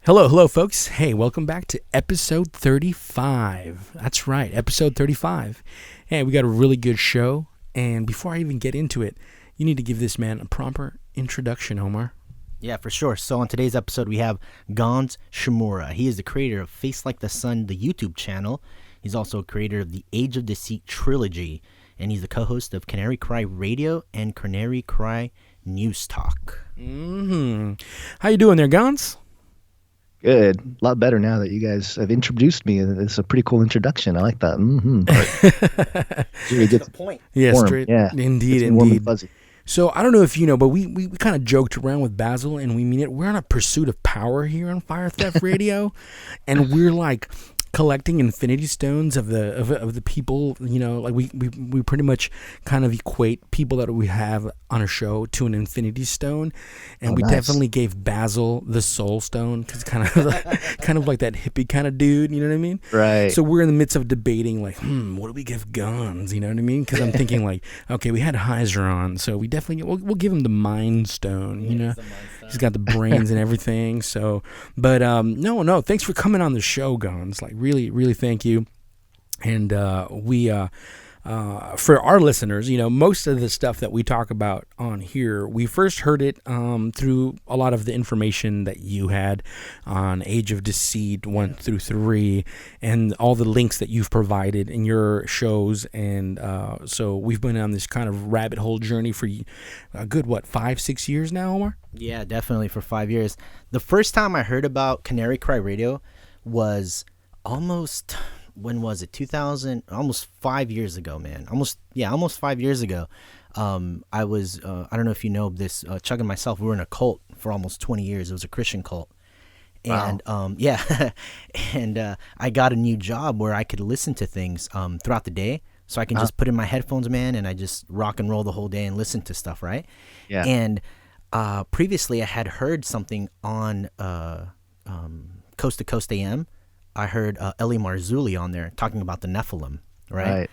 Hello, folks. Hey, welcome back to episode 35. That's right, episode 35. Hey, we got a really good show, and before I even get into it, you need to give this man a proper introduction, Omar. Yeah, for sure. So on today's episode, we have Gonz Shimura. He is the creator of Face Like the Sun, the YouTube channel. He's also a creator of the Age of Deceit trilogy, and he's the co-host of Canary Cry Radio and Canary Cry News Talk. How you doing there, Gonz? Good. A lot better now that you guys have introduced me. It's a pretty cool introduction. I like that. Really get the point. Yeah, straight. Yeah. Indeed. Warm and fuzzy. So I don't know if you know, but we kind of joked around with Basil, and we mean it. We're on a pursuit of power here on Fire Theft Radio, and we're like collecting infinity stones of the people, you know, like we pretty much kind of equate people that we have on a show to an infinity stone, and we definitely gave Basil the soul stone because kind of like that hippie kind of dude, you know what I mean? Right. So we're in the midst of debating like, what do we give Gonz, you know what I mean? Because I'm thinking like, okay, we had Heiser on, so we definitely we'll give him the mind stone, you know. He's got the brains and everything. So, but no, thanks for coming on the show, Gonz. Like, really thank you. And we for our listeners, you know, most of the stuff that we talk about on here, we first heard it through a lot of the information that you had on Age of Deceit 1 through 3, and all the links that you've provided in your shows. And so we've been on this kind of rabbit hole journey for a good 5-6 years now, Omar? Yeah, definitely for 5 years. The first time I heard about Canary Cry Radio was almost, when was it? 2000, almost 5 years ago, man. Almost 5 years ago. I was, I don't know if you know this, Chuck and myself, we were in a cult for almost 20 years. It was a Christian cult. And, Wow. and I got a new job where I could listen to things throughout the day. So I can just put in my headphones, man, and I just rock and roll the whole day and listen to stuff, right? Yeah. And previously I had heard something on Coast to Coast AM. I heard Ellie Marzulli on there talking about the Nephilim, right?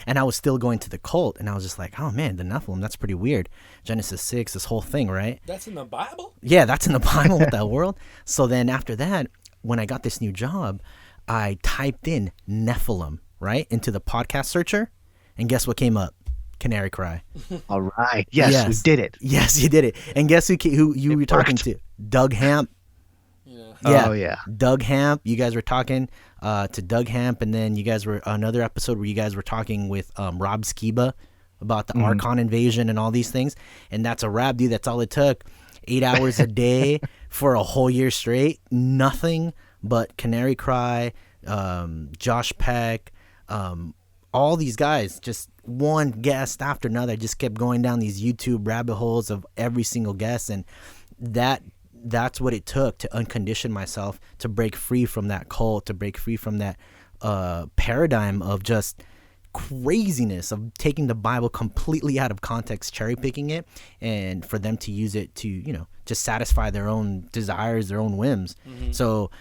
And I was still going to the cult, and I was just like, oh man, the Nephilim, that's pretty weird. Genesis 6, this whole thing, right? That's in the Bible? Yeah, that's in the Bible with that world. So then after that, when I got this new job, I typed in Nephilim, right, into the podcast searcher, and guess what came up? Canary Cry. All right. Yes, we did it. Yes, you did it. And guess who you were talking to? Doug Hamp. Oh, yeah. Doug Hamp. You guys were talking to Doug Hamp, and then you guys were another episode where you guys were talking with Rob Skiba about the Archon invasion and all these things. And that's a wrap, dude. That's all it took. 8 hours a day for a whole year straight. Nothing but Canary Cry, Josh Peck, all these guys, just one guest after another. I just kept going down these YouTube rabbit holes of every single guest, and that's what it took to uncondition myself, to break free from that cult, to break free from that paradigm of just craziness of taking the Bible completely out of context, cherry picking it, and for them to use it to, you know, just satisfy their own desires, their own whims. So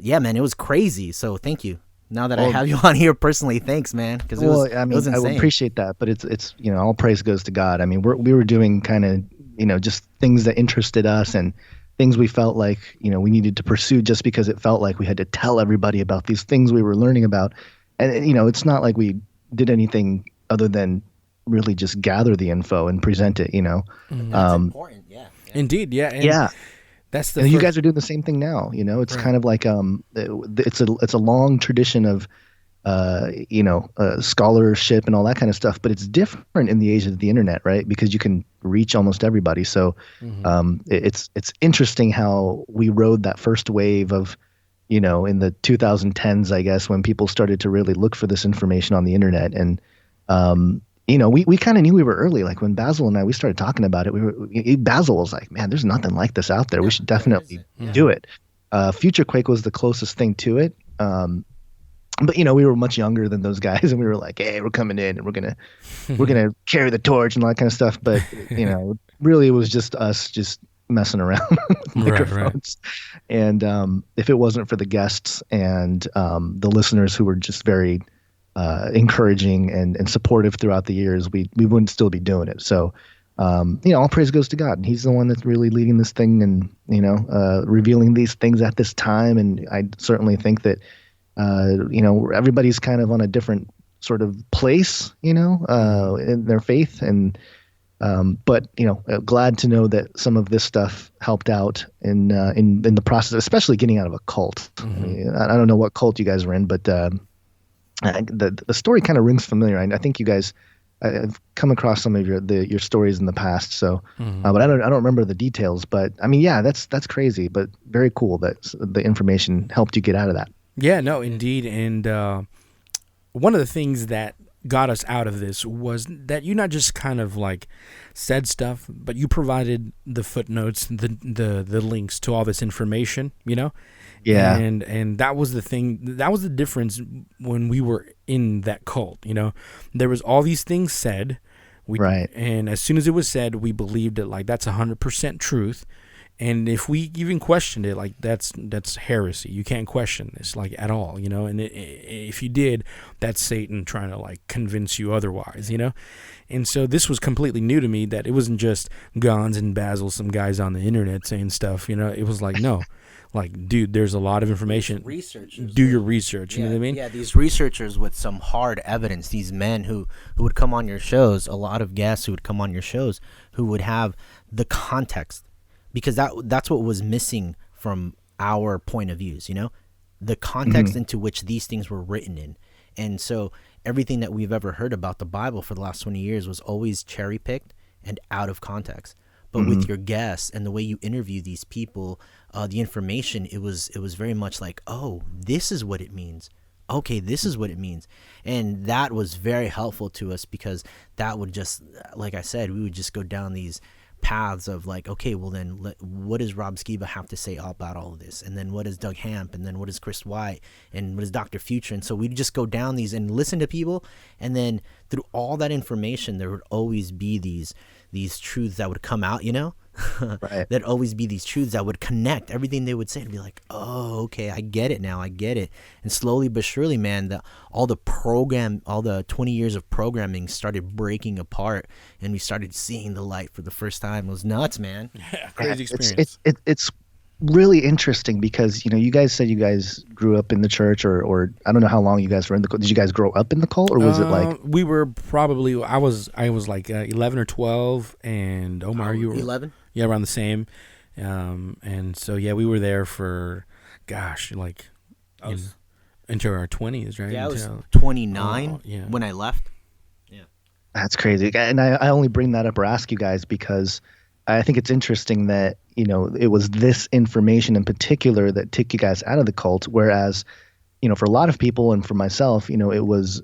yeah, man, it was crazy. So thank you. Now that I have you on here personally, thanks, man. Because it was insane. I would appreciate that, but it's you know, all praise goes to God. I mean, we were doing kind of, you know, just things that interested us and things we felt like, you know, we needed to pursue just because it felt like we had to tell everybody about these things we were learning about. And you know, it's not like we did anything other than really just gather the info and present it, you know. That's important, yeah. Indeed, yeah. And yeah. That's and you guys are doing the same thing now, you know. It's kind of like it's a long tradition of you know, scholarship and all that kind of stuff, but it's different in the age of the internet, right? Because you can reach almost everybody. So it's interesting how we rode that first wave of, you know, in the 2010s, I guess, when people started to really look for this information on the internet. And you know, we kind of knew we were early. Like when Basil and I, we started talking about it, Basil was like, man, there's nothing like this out there. We should definitely do it. Future Quake was the closest thing to it. But you know, we were much younger than those guys, and we were like, hey, we're coming in and we're gonna carry the torch and all that kind of stuff. But you know, really it was just us just messing around with microphones. Right. And if it wasn't for the guests and the listeners who were just very encouraging and supportive throughout the years, we wouldn't still be doing it. So all praise goes to God. He's the one that's really leading this thing and, revealing these things at this time. And I certainly think that, everybody's kind of on a different sort of place, in their faith. And, but glad to know that some of this stuff helped out in the process, especially getting out of a cult. I don't know what cult you guys were in, but the story kind of rings familiar. I think you guys, I've come across some of your stories in the past. So, but I don't remember the details. But I mean, yeah, that's crazy, but very cool that the information helped you get out of that. Yeah, no, indeed. And one of the things that got us out of this was that you not just kind of like said stuff, but you provided the footnotes, the links to all this information, Yeah. And that was the thing. That was the difference when we were in that cult. There was all these things said, right? And as soon as it was said, we believed it like that's 100% truth. And if we even questioned it, like that's heresy. You can't question this like at all, And if you did, that's Satan trying to like convince you otherwise, And so this was completely new to me. That it wasn't just Gonz and Basil, some guys on the internet saying stuff. It was like no, like dude, there's a lot of information. Researchers do your research. You know what I mean? Yeah, these researchers with some hard evidence. These men who would come on your shows. A lot of guests who would come on your shows who would have the context. Because that's what was missing from our point of views, the context into which these things were written in. And so everything that we've ever heard about the Bible for the last 20 years was always cherry-picked and out of context. But with your guests and the way you interview these people, the information, it was very much like, oh, this is what it means. Okay, this is what it means. And that was very helpful to us because that would just, like I said, we would just go down these paths of like, okay, well then what does Rob Skiba have to say about all of this? And then what does Doug Hamp? And then what is Chris White? And what is Dr. Future? And so we'd just go down these and listen to people. And then through all that information, there would always be these truths that would come out, Right. There'd always be these truths that would connect everything they would say and be like, oh, okay, I get it now. I get it. And slowly but surely, man, all the 20 years of programming started breaking apart and we started seeing the light for the first time. It was nuts, man. Yeah, crazy experience. It's really interesting because, you guys said you guys grew up in the church or I don't know how long you guys were in the cult. Did you guys grow up in the cult or was it like? We were probably, I was like 11 or 12 and Omar, you were 11? Yeah, around the same. And so, yeah, we were there for, gosh, like into our 20s, right? Yeah, I was 29 yeah. when I left. Yeah. That's crazy. And I only bring that up or ask you guys because I think it's interesting that, it was this information in particular that took you guys out of the cult, whereas, for a lot of people and for myself, it was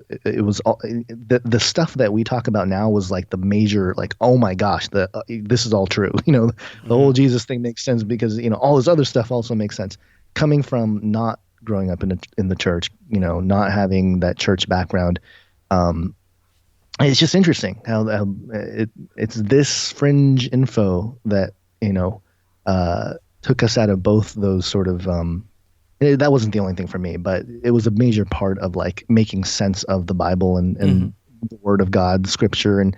all, the stuff that we talk about now was like the major, like, oh my gosh, this is all true. The whole Jesus thing makes sense because, all this other stuff also makes sense. Coming from not growing up in the church, not having that church background, it's just interesting how it's this fringe info that, took us out of both those sort of, that wasn't the only thing for me, but it was a major part of like making sense of the Bible and the Word of God, Scripture, and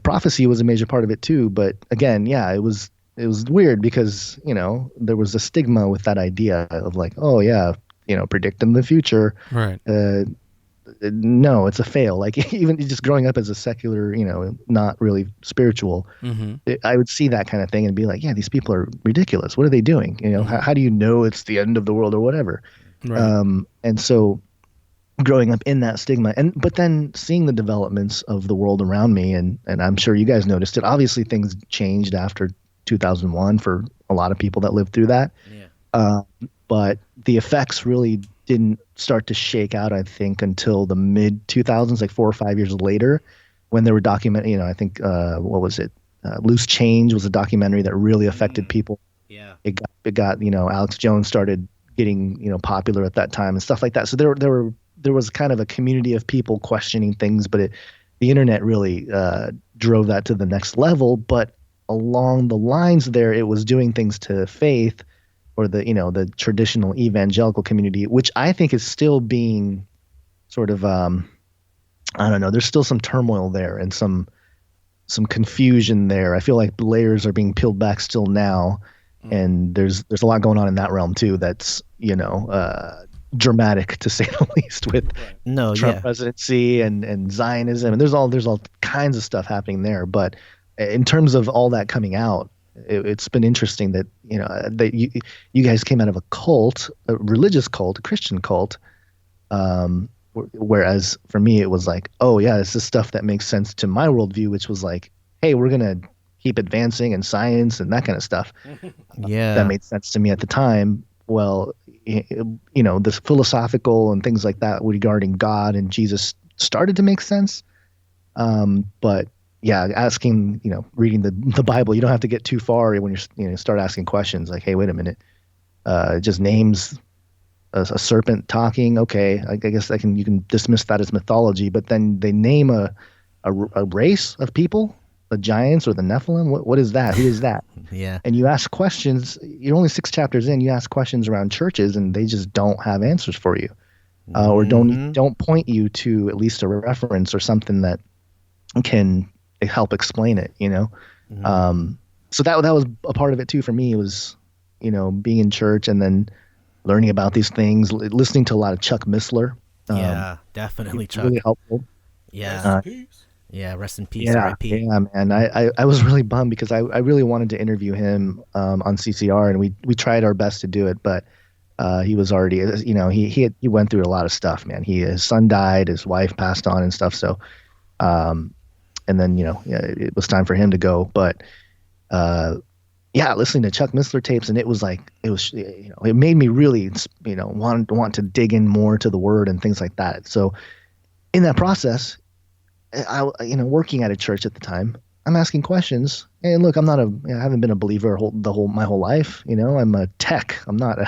prophecy was a major part of it too. But again, yeah, it was weird because, there was a stigma with that idea of like, oh yeah, predicting the future. Right. No, it's a fail. Like even just growing up as a secular, not really spiritual, I would see that kind of thing and be like, yeah, these people are ridiculous. What are they doing? How do you know it's the end of the world or whatever? Right. And so growing up in that stigma but then seeing the developments of the world around me and I'm sure you guys noticed it. Obviously things changed after 2001 for a lot of people that lived through that. Yeah. But the effects really didn't start to shake out, I think, until the mid 2000s, like 4 or 5 years later, when there were I think, what was it? Loose Change was a documentary that really affected people. Yeah. It got, Alex Jones started getting, popular at that time and stuff like that. So there was kind of a community of people questioning things, but the internet really drove that to the next level. But along the lines there, it was doing things to faith, or the traditional evangelical community, which I think is still being sort of, I don't know, there's still some turmoil there and some some confusion there. I feel like layers are being peeled back still now, and there's a lot going on in that realm too. That's dramatic to say the least with Trump presidency and Zionism, and there's all kinds of stuff happening there. But in terms of all that coming out, it's been interesting that that you guys came out of a cult, a religious cult, a Christian cult. Whereas for me, it was like, oh yeah, this is stuff that makes sense to my worldview, which was like, hey, we're gonna keep advancing in science and that kind of stuff. Yeah, that made sense to me at the time. Well, this philosophical and things like that regarding God and Jesus started to make sense. But yeah, asking, reading the Bible, you don't have to get too far when you start asking questions like, hey, wait a minute, just names a serpent talking. Okay, I guess you can dismiss that as mythology, but then they name a race of people, the giants or the Nephilim. What is that? Who is that? Yeah. And you ask questions. You're only 6 chapters in. You ask questions around churches, and they just don't have answers for you, or don't point you to at least a reference or something that can help explain it. So that was a part of it too for me. It was being in church and then learning about these things, listening to a lot of Chuck Missler. Yeah, definitely Chuck. Really helpful. Yeah. Yeah, rest in peace. Yeah, R.I.P. yeah, man. I was really bummed because I really wanted to interview him on CCR, and we tried our best to do it, but he was already, he went through a lot of stuff, man. His son died, his wife passed on and stuff. So, and then it was time for him to go. But listening to Chuck Missler tapes, and it made me really want to dig in more to the Word and things like that. So, in that process, I working at a church at the time, I'm asking questions. And look, I haven't been a believer my whole life. I'm a tech. I'm not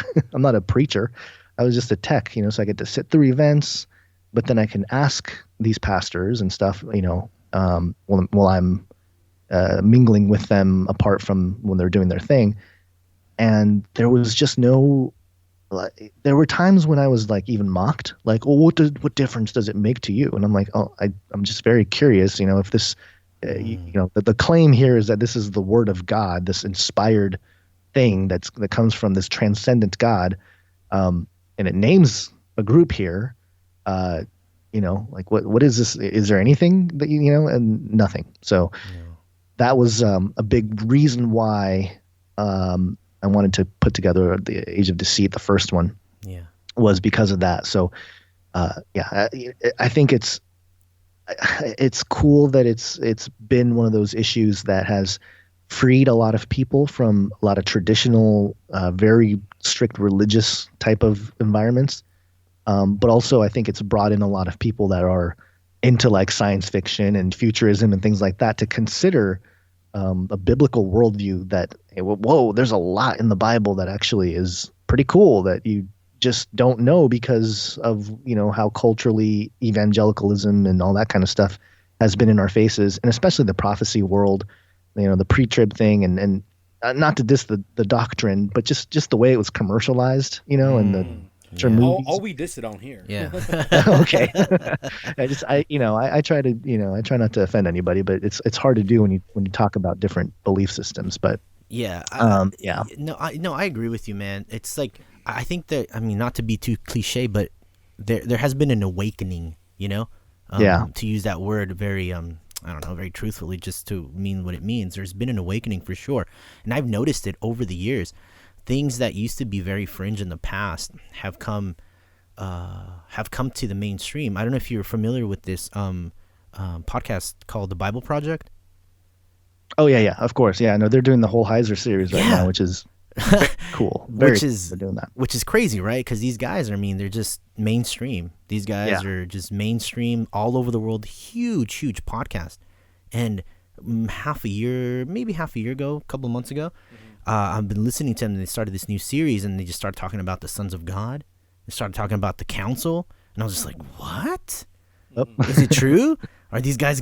a preacher. I was just a tech. So I get to sit through events, but then I can ask these pastors and stuff. While I'm mingling with them apart from when they're doing their thing. And there was just there were times when I was like even mocked, like, well, what difference does it make to you? And I'm like, oh, I'm just very curious, if this, the claim here is that this is the Word of God, this inspired thing that comes from this transcendent God, and it names a group here, like what is this? Is there anything that and nothing. So that was a big reason why I wanted to put together the Age of Deceit, the first one. Yeah, was because of that. So, I think it's cool that it's been one of those issues that has freed a lot of people from a lot of traditional, very strict religious type of environments. But also, I think it's brought in a lot of people that are into like science fiction and futurism and things like that to consider a biblical worldview that, whoa, there's a lot in the Bible that actually is pretty cool that you just don't know because of, how culturally evangelicalism and all that kind of stuff has been in our faces, and especially the prophecy world, the pre-trib thing, and not to diss the doctrine, but just the way it was commercialized, and the movies. All we diss it on here. Yeah. Okay. I try not to offend anybody, but it's hard to do when you talk about different belief systems. But yeah, I agree with you, man. It's like, I think that, not to be too cliche, but there has been an awakening, to use that word very very truthfully, just to mean what it means. There's been an awakening for sure, and I've noticed it over the years. Things that used to be very fringe in the past have come to the mainstream. I don't know if you're familiar with this podcast called The Bible Project. Oh yeah, of course, yeah. No, they're doing the whole Heiser series right now, which is cool. They're doing that, which is crazy, right? Because these guys, they're just mainstream. These guys are just mainstream all over the world. Huge podcast. And half a year ago, a couple of months ago, I've been listening to them, and they started this new series, and they just started talking about the sons of God. They started talking about the council, and I was just like, what? Oh. Is it true? Are these guys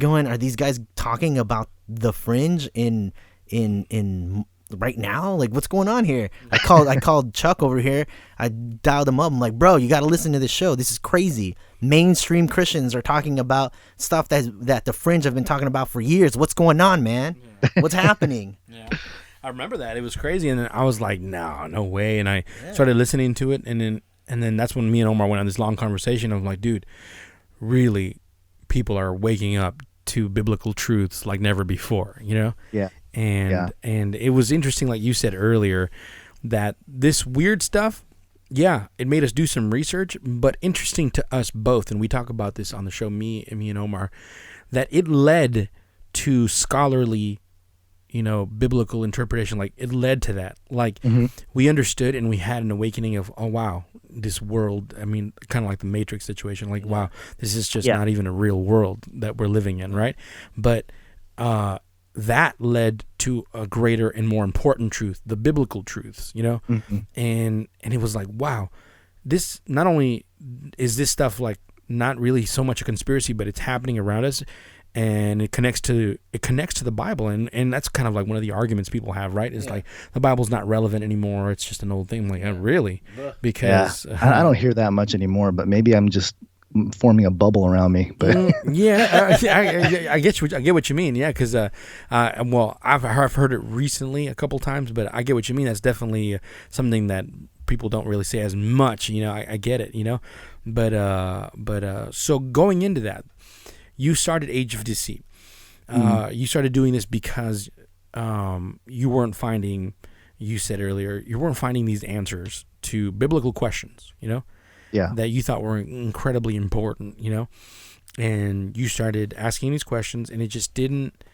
talking about the fringe in right now? Like, what's going on here? I called Chuck over here. I dialed him up. I'm like, bro, you got to listen to this show. This is crazy. Mainstream Christians are talking about stuff that the fringe have been talking about for years. What's going on, man? Yeah. What's happening? Yeah. I remember that. It was crazy. And then I was like, no way. And I started listening to it. And then that's when me and Omar went on this long conversation. I was like, dude, really, people are waking up to biblical truths like never before, you know? Yeah. And it was interesting, like you said earlier, that this weird stuff, it made us do some research, but interesting to us both, and we talk about this on the show, me and Omar, that it led to scholarly, biblical interpretation. Like, it led to that. Like, we understood and we had an awakening of, oh, wow, this world, I mean, kind of like the Matrix situation. Like, wow, this is just not even a real world that we're living in, right? But that led to a greater and more important truth, the biblical truths, and it was like, wow, this, not only is this stuff like not really so much a conspiracy, but it's happening around us, and it connects to the Bible, and that's kind of like one of the arguments people have, right? Is like the Bible's not relevant anymore; it's just an old thing. I'm like, really? Because I don't hear that much anymore, but maybe I'm just forming a bubble around me. But I get what you mean. Yeah, because well, I've heard it recently a couple times, but I get what you mean. That's definitely something that people don't really say as much. I get it. But so going into that, you started Age of Deceit. You started doing this because you weren't finding. You said earlier you weren't finding these answers to biblical questions. That you thought were incredibly important, and you started asking these questions, and it just didn't,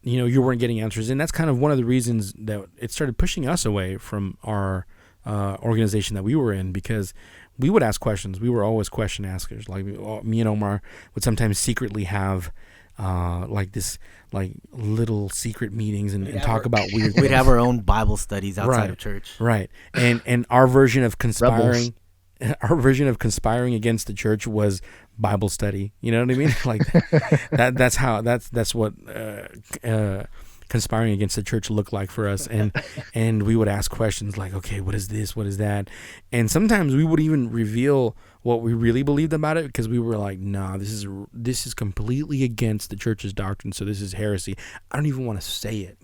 you weren't getting answers. And that's kind of one of the reasons that it started pushing us away from our organization that we were in, because we would ask questions. We were always question askers. Like, me and Omar would sometimes secretly have like this, like, little secret meetings and talk about weird things. We'd have our own Bible studies outside of church. Right. And our version of conspiring... Our version of conspiring against the church was Bible study. You know what I mean? Like that's what conspiring against the church looked like for us. And we would ask questions like, okay, what is this? What is that? And sometimes we would even reveal what we really believed about it, because we were like, nah, this is completely against the church's doctrine. So this is heresy. I don't even want to say it,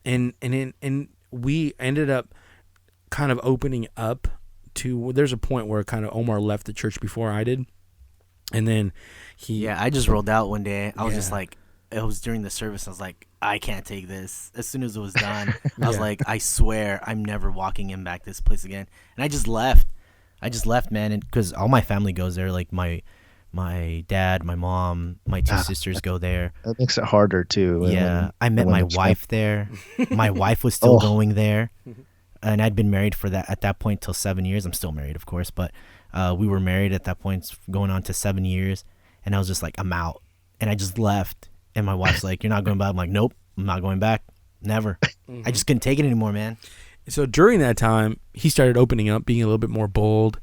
and we ended up kind of opening up to, there's a point where kind of Omar left the church before I did, and then I just rolled out one day. I was just like, it was during the service, I was like, I can't take this. As soon as it was done, I was like, I swear I'm never walking in back this place again. And I just left, man, and because all my family goes there. Like my dad, my mom, my two sisters go there. That makes it harder too. I met my wife there. My wife was still going there. And I'd been married at that point till 7 years. I'm still married, of course, but we were married at that point, going on to 7 years. And I was just like, I'm out. And I just left. And my wife's like, you're not going back? I'm like, nope, I'm not going back. Never. I just couldn't take it anymore, man. So during that time, he started opening up, being a little bit more bold.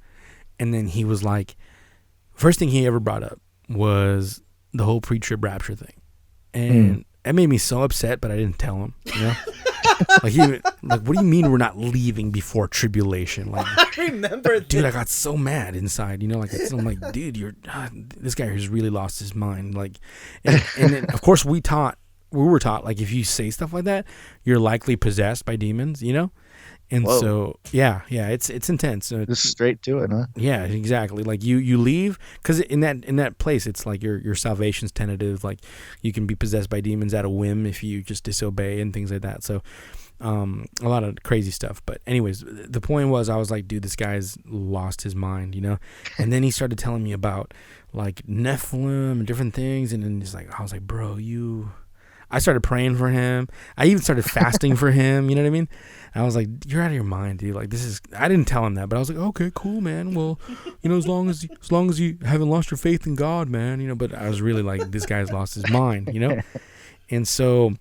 And then he was like, first thing he ever brought up was the whole pre-trib rapture thing. And it made me so upset, but I didn't tell him, Like, what do you mean we're not leaving before tribulation? Like, I remember this. Dude, I got so mad inside, like, I'm like, dude, this guy has really lost his mind. Like, and then, of course, we were taught, like, if you say stuff like that, you're likely possessed by demons, And Whoa. So, it's intense. Just straight to it, huh? Yeah, exactly. Like, you leave, because in that place, it's like your salvation's tentative. Like, you can be possessed by demons at a whim if you just disobey and things like that. So, a lot of crazy stuff. But anyways, the point was, I was like, dude, this guy's lost his mind, And then he started telling me about, like, Nephilim and different things. And then I was like, bro, I started praying for him. I even started fasting for him. You know what I mean? I was like, you're out of your mind, dude. Like, I didn't tell him that, but I was like, okay, cool, man. Well, as long as you haven't lost your faith in God, man, but I was really like, this guy's lost his mind, And so,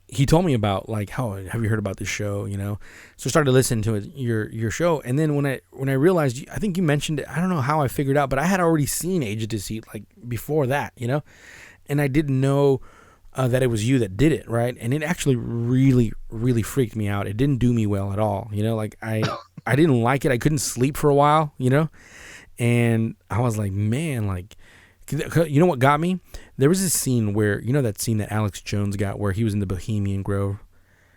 he told me about, like, how, have you heard about this show, So I started listening to it, your show. And then when I realized, I think you mentioned it, I don't know how I figured out, but I had already seen Age of Deceit, like, before that, And I didn't know, that it was you that did it, right? And it actually really, really freaked me out. It didn't do me well at all, like I didn't like it. I couldn't sleep for a while, and I was like, man, like, you know what got me? There was this scene where, that scene that Alex Jones got where he was in the Bohemian Grove.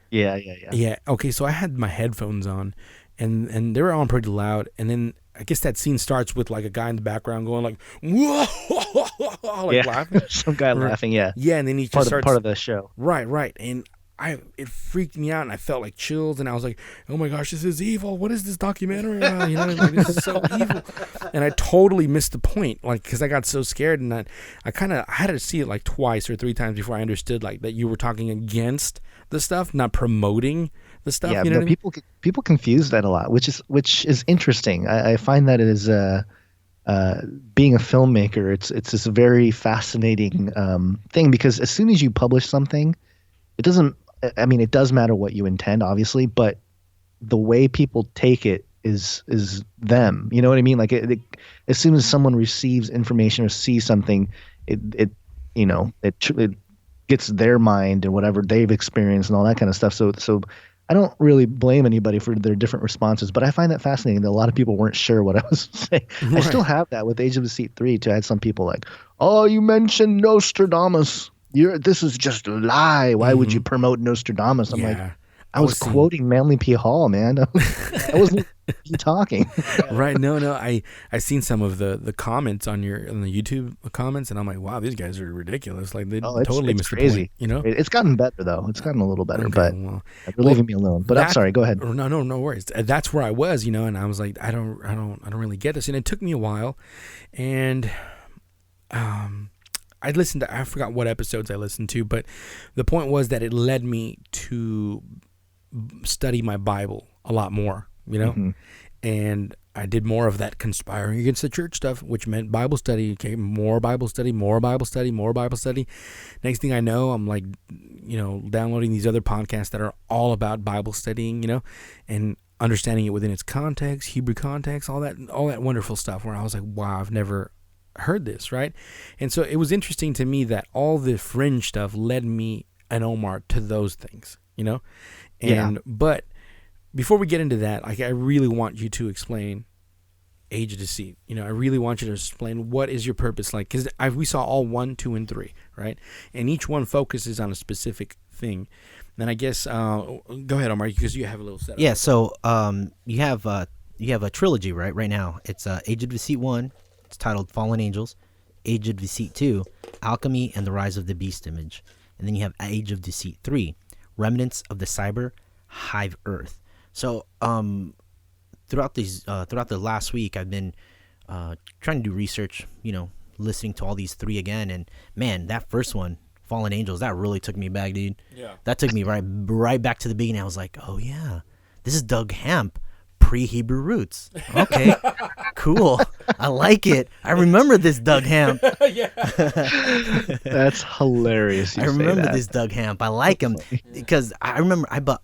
Yeah. Okay, so I had my headphones on, and they were on pretty loud, and then I guess that scene starts with like a guy in the background going like, whoa, like laughing. Some guy laughing, yeah. Yeah, and then he just starts part of the show. Right, and it freaked me out, and I felt like chills, and I was like, oh my gosh, this is evil. What is this documentary about? Like, this is so evil. And I totally missed the point, like, because I got so scared, and I had to see it like twice or three times before I understood like that you were talking against the stuff, not promoting the stuff. Yeah, you know but people confuse that a lot, which is interesting. I find that it is being a filmmaker, it's this very fascinating thing, because as soon as you publish something, it does matter what you intend, obviously, but the way people take it is them. You know what I mean? Like as soon as someone receives information or sees something, it gets their mind and whatever they've experienced and all that kind of stuff. So I don't really blame anybody for their different responses, but I find that fascinating that a lot of people weren't sure what I was saying. Right. I still have that with Age of Deceit 3 too. I had some people like, oh, you mentioned Nostradamus. This is just a lie. Why would you promote Nostradamus? I'm like, I was quoting Manly P. Hall, man. I wasn't talking. Right. No. I seen some of the comments on the YouTube comments, and I'm like, wow, these guys are ridiculous. Like they totally missed crazy. the point. It's gotten better though. It's gotten a little better, but they're leaving me alone. But I'm sorry. Go ahead. No worries. That's where I was, and I was like, I don't really get this, and it took me a while, and I forgot what episodes I listened to, but the point was that it led me to study my Bible a lot more, and I did more of that conspiring against the church stuff, which meant Bible study. Okay, more Bible study. Next thing I know, I'm like, downloading these other podcasts that are all about Bible studying, and understanding it within its context, Hebrew context, all that wonderful stuff, where I was like, wow, I've never heard this, right? And so it was interesting to me that all the fringe stuff led me and Omar to those things, but before we get into that, like, I really want you to explain Age of Deceit. I really want you to explain what is your purpose, like, because we saw all 1, 2, and 3, right? And each one focuses on a specific thing. And I guess go ahead, Omar, because you have a little setup. Yeah. So you have a trilogy, right now. It's Age of Deceit 1. It's titled Fallen Angels. Age of Deceit 2, Alchemy and the Rise of the Beast Image. And then you have Age of Deceit 3, Remnants of the Cyber Hive Earth. So throughout the last week, I've been trying to do research, listening to all these three again. And man, that first one, Fallen Angels, that really took me back, dude. Yeah. That took me right back to the beginning. I was like, oh yeah, this is Doug Hamp, pre-Hebrew roots. Okay, cool. I like it. I remember this Doug Hamp. Yeah. That's hilarious. I remember this Doug Hamp. I like him because I remember I bought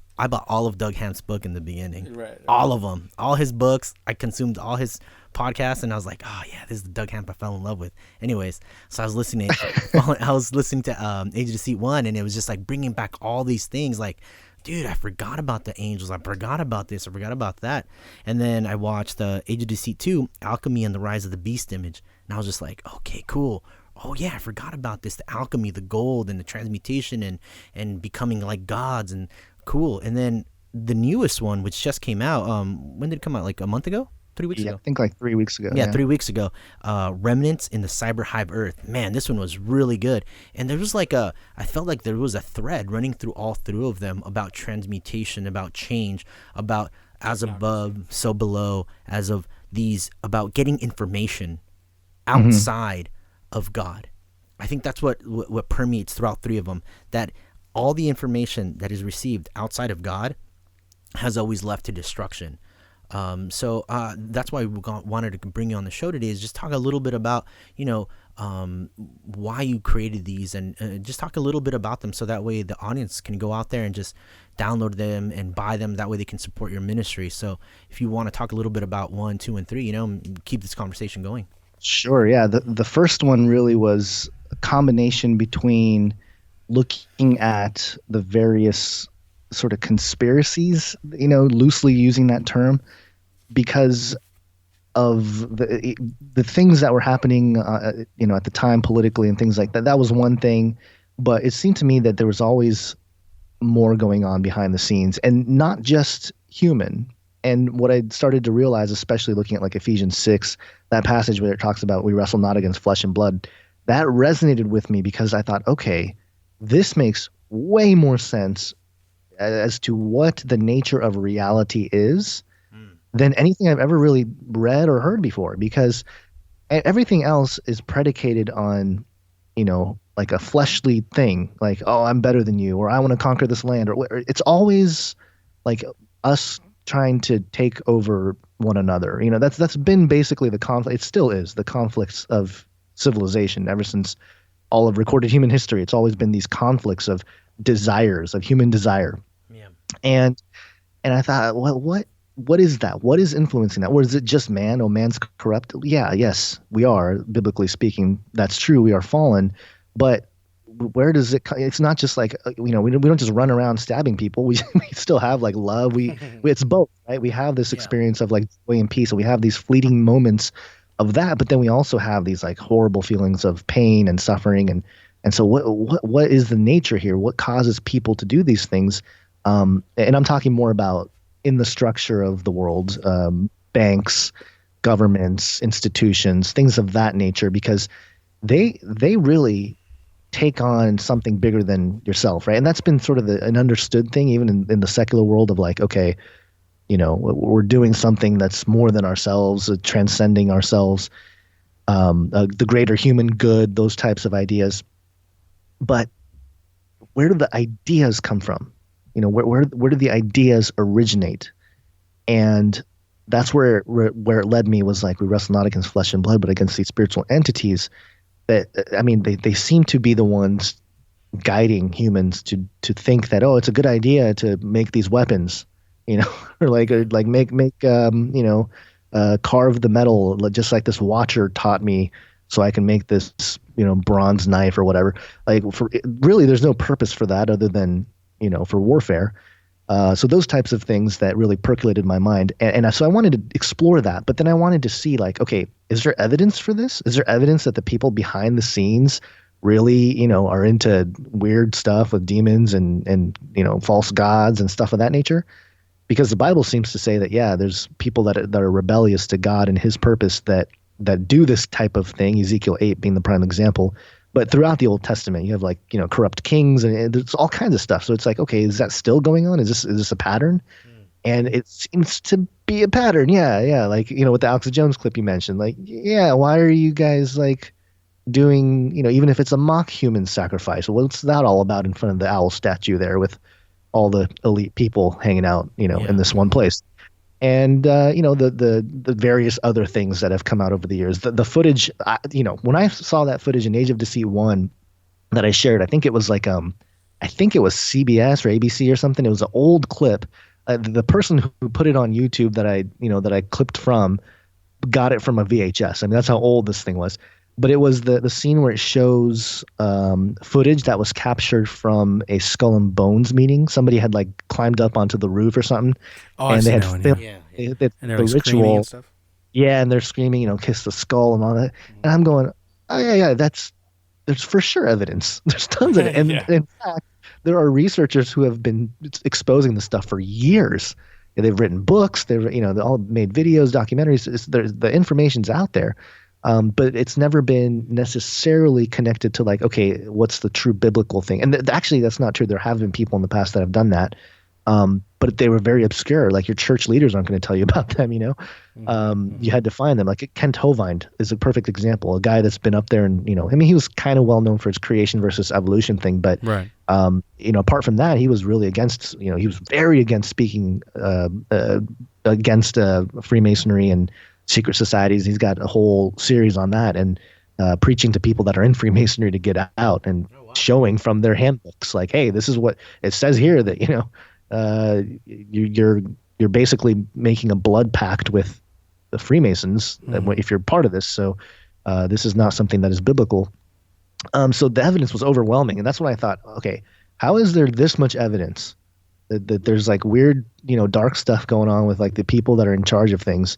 all of Doug Hamp's book in the beginning. Right. All of them. All his books. I consumed all his podcasts, and I was like, oh yeah, this is the Doug Hamp I fell in love with. Anyways, so I was listening to Age of Deceit 1, and it was just like bringing back all these things, like, dude, I forgot about the angels. I forgot about this. I forgot about that. And then I watched Age of Deceit 2, Alchemy and the Rise of the Beast Image. And I was just like, okay, cool. Oh, yeah, I forgot about this. The alchemy, the gold, and the transmutation, and becoming like gods, and cool. And then the newest one, which just came out, when did it come out? Like a month ago? 3 weeks ago? I think like 3 weeks ago. Yeah, 3 weeks ago. Remnants in the Cyber Hive Earth. Man, this one was really good. And there was I felt like there was a thread running through all three of them about transmutation, about change, about as above, so below, as of these, about getting information outside of God. I think that's what permeates throughout three of them, that all the information that is received outside of God has always left to destruction. So that's why we wanted to bring you on the show today, is just talk a little bit about, why you created these, and just talk a little bit about them, so that way the audience can go out there and just download them and buy them. That way they can support your ministry. So if you want to talk a little bit about 1, 2, and 3, keep this conversation going. Sure. Yeah. The first one really was a combination between looking at the various sort of conspiracies, you know, loosely using that term, because of the things that were happening, you know, at the time politically and things like that. That was one thing, but it seemed to me that there was always more going on behind the scenes, and not just human. And what I started to realize, especially looking at like Ephesians 6, that passage where it talks about we wrestle not against flesh and blood, that resonated with me because I thought, okay, this makes way more sense as to what the nature of reality is than anything I've ever really read or heard before, because everything else is predicated on, you know, like a fleshly thing, like, oh, I'm better than you, or I want to conquer this land, or it's always like us trying to take over one another. You know, that's been basically the conflict. It still is the conflicts of civilization ever since all of recorded human history. It's always been these conflicts of desires, of human desire. Yeah. And I thought, well, what is that? What is influencing that? Or is it just man? Oh, man's corrupt. Yeah, yes, we are, biblically speaking. That's true. We are fallen. But where does it come? It's not just like, you know, we don't just run around stabbing people. We still have like love. It's both, right? We have this experience of like joy and peace, and we have these fleeting moments of that, but then we also have these like horrible feelings of pain and suffering. And so what is the nature here? What causes people to do these things? And I'm talking more about in the structure of the world, banks, governments, institutions, things of that nature, because they really take on something bigger than yourself, right? And that's been sort of an understood thing, even in the secular world, of like, okay, you know, we're doing something that's more than ourselves, transcending ourselves, the greater human good, those types of ideas. But where do the ideas come from? You know, where do the ideas originate? And that's where it led me, was like, we wrestle not against flesh and blood, but against these spiritual entities that, I mean, they seem to be the ones guiding humans to think that, oh, it's a good idea to make these weapons, you know, or make you know, carve the metal, just like this watcher taught me, so I can make this, you know, bronze knife or whatever. Like, really, there's no purpose for that other than, you know, for warfare. So those types of things that really percolated my mind. And so I wanted to explore that, but then I wanted to see, like, okay, is there evidence for this? Is there evidence that the people behind the scenes really, you know, are into weird stuff with demons and you know, false gods and stuff of that nature? Because the Bible seems to say that, yeah, there's people that are rebellious to God and his purpose that do this type of thing, Ezekiel 8 being the prime example. But throughout the Old Testament, you have, like, you know, corrupt kings, and there's all kinds of stuff. So it's like, okay, is that still going on? Is this a pattern? And it seems to be a pattern. Yeah. Like, you know, with the Alex Jones clip you mentioned, like, yeah, why are you guys like doing, you know, even if it's a mock human sacrifice, what's that all about in front of the owl statue there with all the elite people hanging out, you know, in this one place? And, you know, the various other things that have come out over the years, the footage, you know, when I saw that footage in Age of Deceit 1 that I shared, I think it was like, I think it was CBS or ABC or something. It was an old clip. The person who put it on YouTube that I clipped from got it from a VHS. I mean, that's how old this thing was. But it was the scene where it shows footage that was captured from a Skull and Bones meeting. Somebody had like climbed up onto the roof or something, and they had filmed and they're the like ritual and stuff. Yeah, and they're screaming, you know, kiss the skull and all that. And I'm going, oh yeah, there's for sure evidence. There's tons of it. And in fact, there are researchers who have been exposing this stuff for years. They've written books. They all made videos, documentaries. The information's out there. But it's never been necessarily connected to like, okay, what's the true biblical thing? And actually, that's not true. There have been people in the past that have done that. But they were very obscure. Like your church leaders aren't going to tell you about them, you know? You had to find them. Like Kent Hovind is a perfect example. A guy that's been up there and, you know, I mean, he was kind of well known for his creation versus evolution thing. But, you know, apart from that, he was really against, you know, he was very against speaking against Freemasonry and secret societies. He's got a whole series on that and preaching to people that are in Freemasonry to get out and showing from their handbooks, like, hey, this is what it says here, that, you know, you're basically making a blood pact with the Freemasons if you're part of this. So this is not something that is biblical. So the evidence was overwhelming, and that's when I thought, okay, how is there this much evidence that there's like weird, dark stuff going on with like the people that are in charge of things,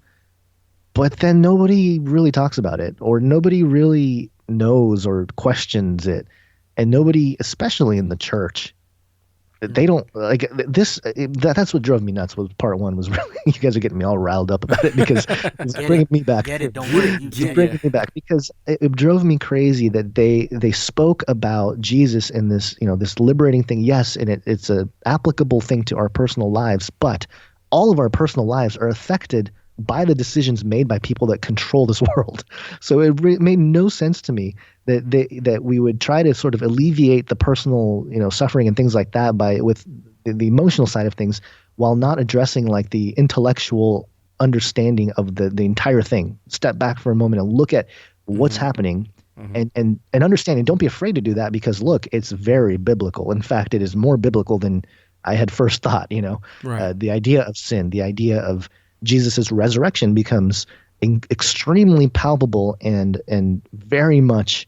but then nobody really talks about it, or nobody really knows or questions it, and nobody, especially in the church, they don't like this. That's what drove me nuts. Was part one was really, you guys are getting me all riled up about it because it's bringing me back. Get it? Don't worry. It's bringing me back because it drove me crazy that they spoke about Jesus in this this liberating thing. Yes, and it's a applicable thing to our personal lives, but all of our personal lives are affected by the decisions made by people that control this world. So it made no sense to me that we would try to sort of alleviate the personal, suffering and things like that with the emotional side of things, while not addressing like the intellectual understanding of the entire thing. Step back for a moment and look at what's happening, and understand. And don't be afraid to do that, because look, it's very biblical. In fact, it is more biblical than I had first thought. Right. The idea of sin, the idea of Jesus's resurrection becomes extremely palpable and very much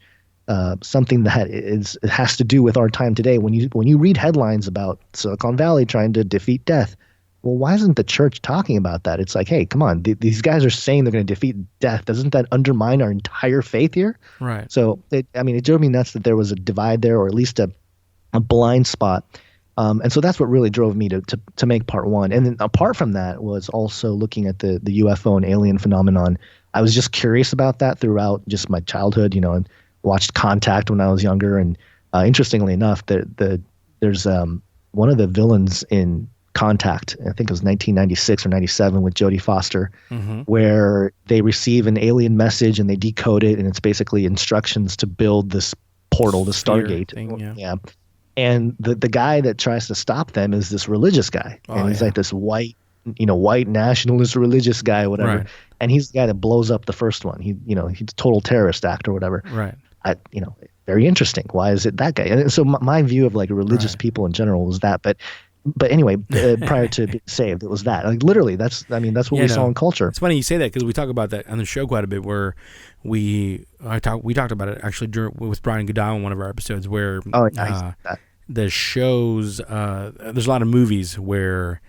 something that it has to do with our time today. When you read headlines about Silicon Valley trying to defeat death, well, why isn't the church talking about that? It's like, hey, come on, these guys are saying they're going to defeat death. Doesn't that undermine our entire faith here? Right. So it drove me nuts that there was a divide there, or at least a blind spot. And so that's what really drove me to make part one. And then apart from that was also looking at the UFO and alien phenomenon. I was just curious about that throughout just my childhood, and watched Contact when I was younger. And interestingly enough, there's one of the villains in Contact, I think it was 1996 or 97 with Jodie Foster, where they receive an alien message and they decode it. And it's basically instructions to build this portal, the Stargate. Thing, yeah. And the guy that tries to stop them is this religious guy. And he's like this white nationalist religious guy, whatever. Right. And he's the guy that blows up the first one. He's a total terrorist act or whatever. Right. Very interesting. Why is it that guy? And so my view of like religious people in general was that. But anyway, prior to being saved, it was that. Like literally, that's what we saw in culture. It's funny you say that, because we talk about that on the show quite a bit. Where we talked about it actually with Brian Goodall in one of our episodes, where the shows, there's a lot of movies where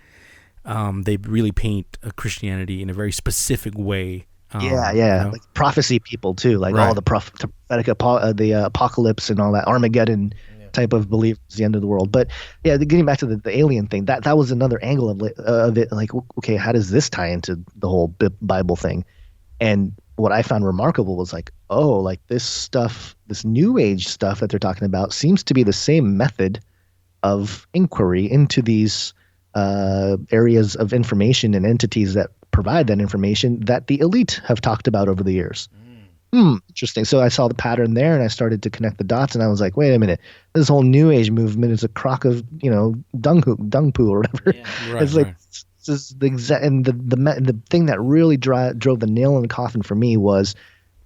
they really paint Christianity in a very specific way. Like prophecy people too, like all the prophetic the apocalypse and all that Armageddon type of belief is the end of the world. But yeah, getting back to the alien thing, that was another angle of it. Like, okay, how does this tie into the whole Bible thing? And what I found remarkable was like, oh, like this stuff, this new age stuff that they're talking about seems to be the same method of inquiry into these areas of information and entities that provide that information that the elite have talked about over the years. Interesting. So I saw the pattern there, and I started to connect the dots, and I was like, wait a minute, this whole new age movement is a crock of dung poo or whatever. It's like this is the exact, and the thing that really drove the nail in the coffin for me was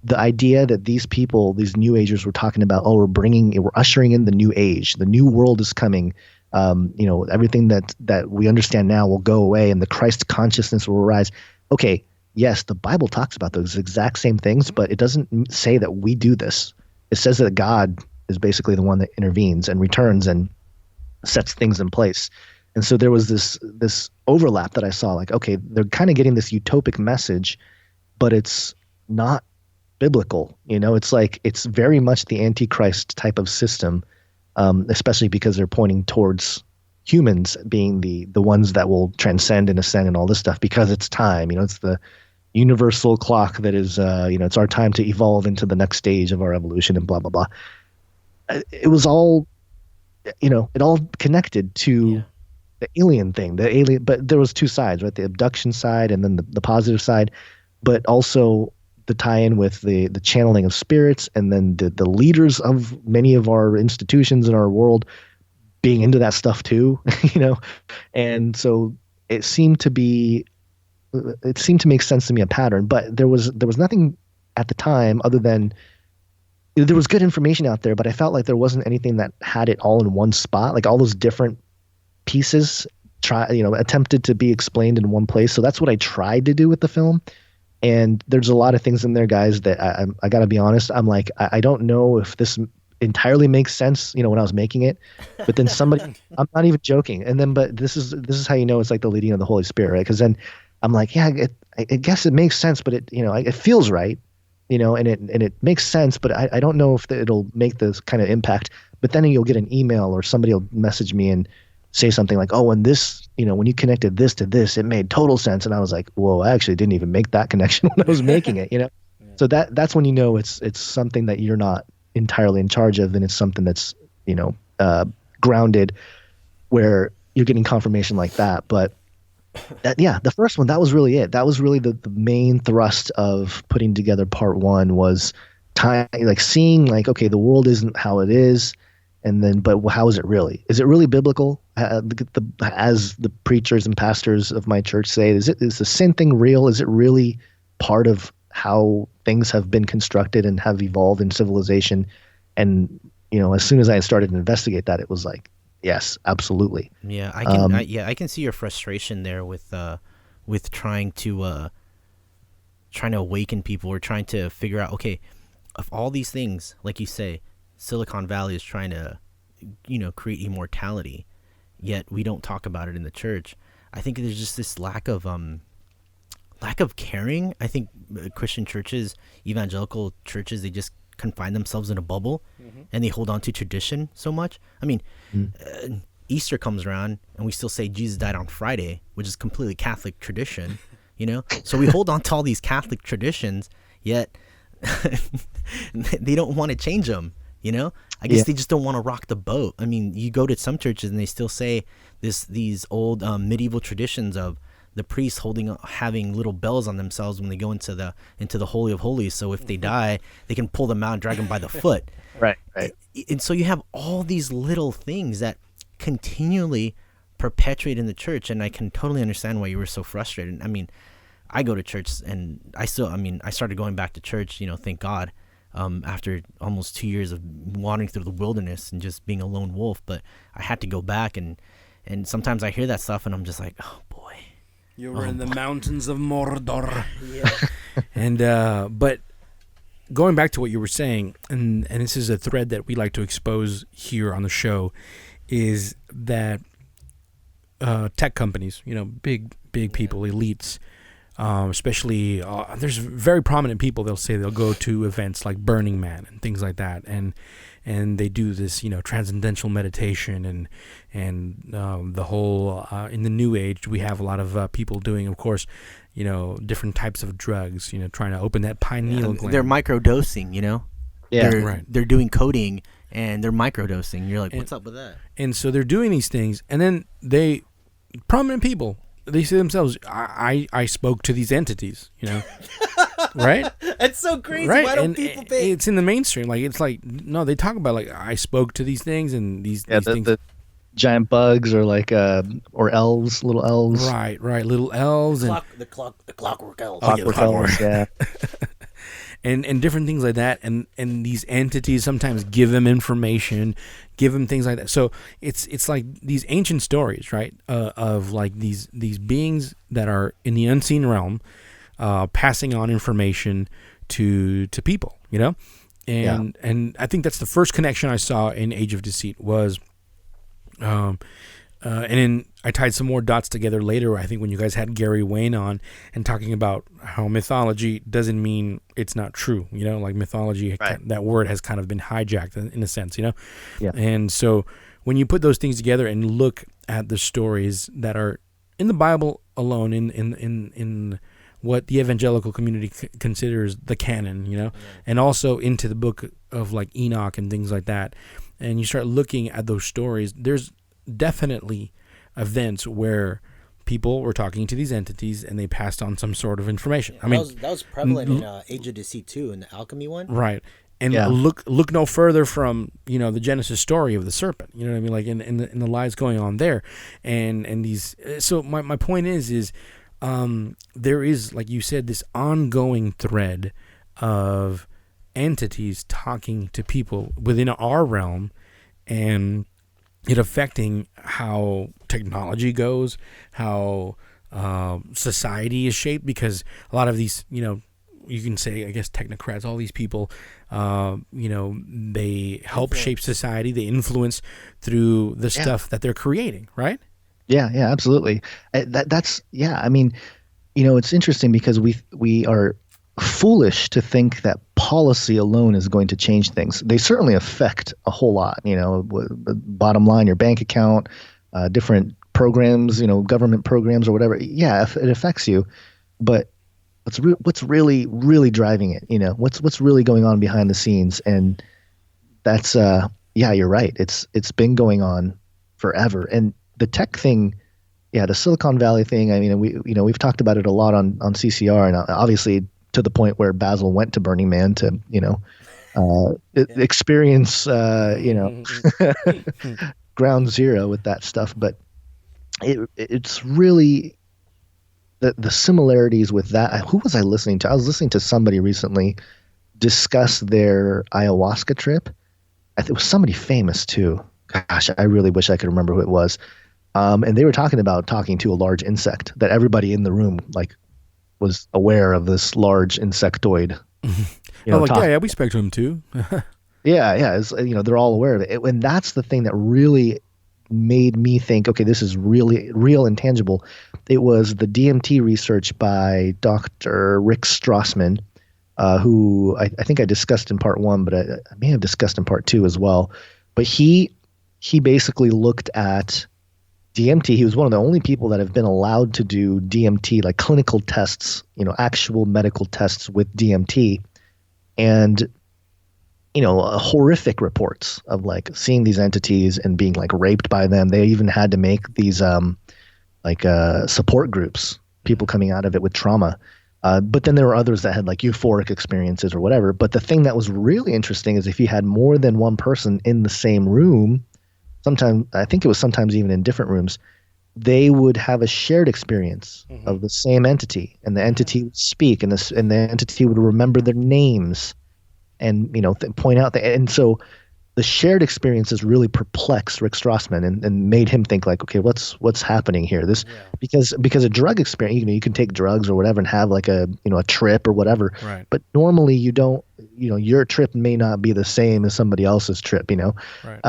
the idea that these people, these new agers, were talking about, we're ushering in the new age, the new world is coming. Everything that we understand now will go away, and the Christ consciousness will arise. Okay, yes, the Bible talks about those exact same things, but it doesn't say that we do this. It says that God is basically the one that intervenes and returns and sets things in place. And so there was this overlap that I saw, like, okay, they're kind of getting this utopic message, but it's not biblical. It's like, it's very much the antichrist type of system, especially because they're pointing towards humans being the ones that will transcend and ascend and all this stuff, because it's time. It's the universal clock that is, it's our time to evolve into the next stage of our evolution and blah, blah, blah. It was all, it all connected to the alien thing, but there was two sides, right? The abduction side and then the positive side, but also the tie-in with the channeling of spirits, and then the leaders of many of our institutions in our world being into that stuff too, and so it seemed to make sense to me, a pattern. But there was nothing at the time other than there was good information out there, but I felt like there wasn't anything that had it all in one spot, like all those different pieces attempted to be explained in one place. So that's what I tried to do with the film. And there's a lot of things in there, guys, that I got to be honest. I'm like, I don't know if this entirely make sense, when I was making it. But then somebody, I'm not even joking. And then, but this is how you know it's like the leading of the Holy Spirit, right? Because then I'm like, yeah, I guess it makes sense, but it feels right, and it makes sense, but I don't know if it'll make this kind of impact. But then you'll get an email or somebody will message me and say something like, oh, and this, when you connected this to this, it made total sense. And I was like, whoa, I actually didn't even make that connection when I was making it, So that's when it's something that you're not entirely in charge of, and it's something that's, grounded where you're getting confirmation like that. But the first one, that was really it. That was really the main thrust of putting together part one, was seeing okay, the world isn't how it is. And then, but how is it really? Is it really biblical? As the preachers and pastors of my church say, is the sin thing real? Is it really part of how things have been constructed and have evolved in civilization? And as soon as I started to investigate that, it was like, yes, absolutely. Yeah, I can see your frustration there with trying to awaken people, or trying to figure out, okay, of all these things, like you say, Silicon Valley is trying to, create immortality, yet we don't talk about it in the church. I think there's just this lack of caring. I think Christian churches, evangelical churches, they just confine themselves in a bubble, and they hold on to tradition so much. I mean, Easter comes around and we still say Jesus died on Friday, which is completely Catholic tradition, So we hold on to all these Catholic traditions, yet they don't want to change them. I guess they just don't want to rock the boat. I mean, you go to some churches and they still say these old medieval traditions of the priests having little bells on themselves when they go into the Holy of Holies. So if they die, they can pull them out and drag them by the foot. Right. And so you have all these little things that continually perpetuate in the church, and I can totally understand why you were so frustrated. I mean, I go to church, and I started going back to church, thank God. After almost 2 years of wandering through the wilderness and just being a lone wolf, but I had to go back, and sometimes I hear that stuff and I'm just like, oh boy. You were in the mountains of Mordor. Yeah. And but going back to what you were saying, and this is a thread that we like to expose here on the show, is that tech companies, big people, elites, especially there's very prominent people. They'll say they'll go to events like Burning Man and things like that, and they do this transcendental meditation and the whole in the new age we have a lot of people doing, of course, different types of drugs, trying to open that pineal gland. They're microdosing, they're doing coding and they're microdosing. You're like, what's up with that? And so they're doing these things, and then prominent people, they say themselves, I spoke to these entities, right? That's so crazy. Right? Why don't people pay? It's in the mainstream. No, they talk about I spoke to these things, and these things. The giant bugs, or or elves, little elves. Right, little elves, the clockwork elves. Clockwork elves, yeah. And different things like that, and these entities sometimes give them information, give them things like that. So it's like these ancient stories, right? Of like these beings that are in the unseen realm, passing on information to people, and I think that's the first connection I saw in Age of Deceit was, and then I tied some more dots together later, I think, when you guys had Gary Wayne on and talking about how mythology doesn't mean it's not true, like mythology, right. That word has kind of been hijacked in a sense, Yeah. And so when you put those things together and look at the stories that are in the Bible alone, in what the evangelical community considers the canon, and also into the book of like Enoch and things like that, and you start looking at those stories, there's definitely events where people were talking to these entities and they passed on some sort of information. Yeah, that was prevalent in Age of Deceit too, in the alchemy one. Right. And look no further from the Genesis story of the serpent. You know what I mean? Like in the lies going on there, and these. So my point is there is, like you said, this ongoing thread of entities talking to people within our realm, and it affecting how technology goes, how society is shaped, because a lot of these, you can say, I guess, technocrats, all these people, they help shape society. They influence through the stuff that they're creating, right? Yeah, absolutely. That's I mean, it's interesting because we are foolish to think that policy alone is going to change things. They certainly affect a whole lot. Bottom line, your bank account, different programs, government programs or whatever. Yeah, it affects you, but what's really, really driving it? What's really going on behind the scenes? And that's you're right. It's been going on forever. And the tech thing, the Silicon Valley thing. I mean, we've talked about it a lot on CCR, and obviously to the point where Basil went to Burning Man to experience ground zero with that stuff. But it's really the similarities with that. Who was I listening to? I was listening to somebody recently discuss their ayahuasca trip. It was somebody famous too. Gosh, I really wish I could remember who it was. And they were talking about talking to a large insect that everybody in the room was aware of, this large insectoid. We spoke to him too. They're all aware of it. And that's the thing that really made me think, okay, this is really real and tangible. It was the DMT research by Dr. Rick Strassman, who I think I discussed in part 1, but I may have discussed in part 2 as well. But he basically looked at DMT. He was one of the only people that have been allowed to do DMT, like clinical tests, actual medical tests with DMT, and horrific reports of seeing these entities and being raped by them. They even had to make these support groups, people coming out of it with trauma. But then there were others that had euphoric experiences or whatever. But the thing that was really interesting is if you had more than one person in the same room, I think it was sometimes even in different rooms, they would have a shared experience of the same entity, and the entity would speak, and the entity would remember their names, and point out that. And so the shared experiences really perplexed Rick Strassman and made him think okay, what's happening here? Because a drug experience, you can take drugs or whatever and have a trip or whatever, right? But normally you don't. Your trip may not be the same as somebody else's trip, Right.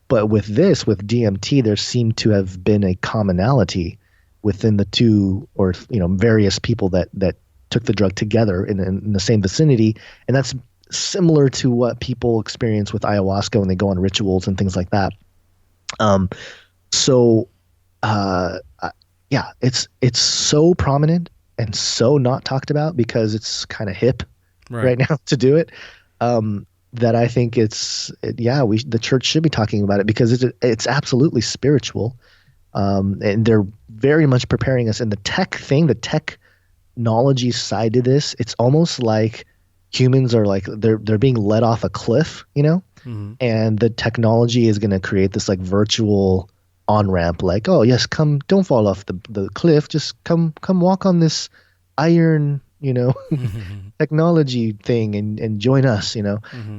But with DMT, there seemed to have been a commonality within the two, or various people that took the drug together in the same vicinity, and that's similar to what people experience with ayahuasca when they go on rituals and things like that. It's so prominent and so not talked about because it's kind of hip right now to do it. That I think the church should be talking about it because it's absolutely spiritual. And they're very much preparing us in the technology side of this. It's almost like humans are they're being let off a cliff, and the technology is going to create this virtual on-ramp, oh yes, come, don't fall off the cliff, just come walk on this iron, technology thing and join us,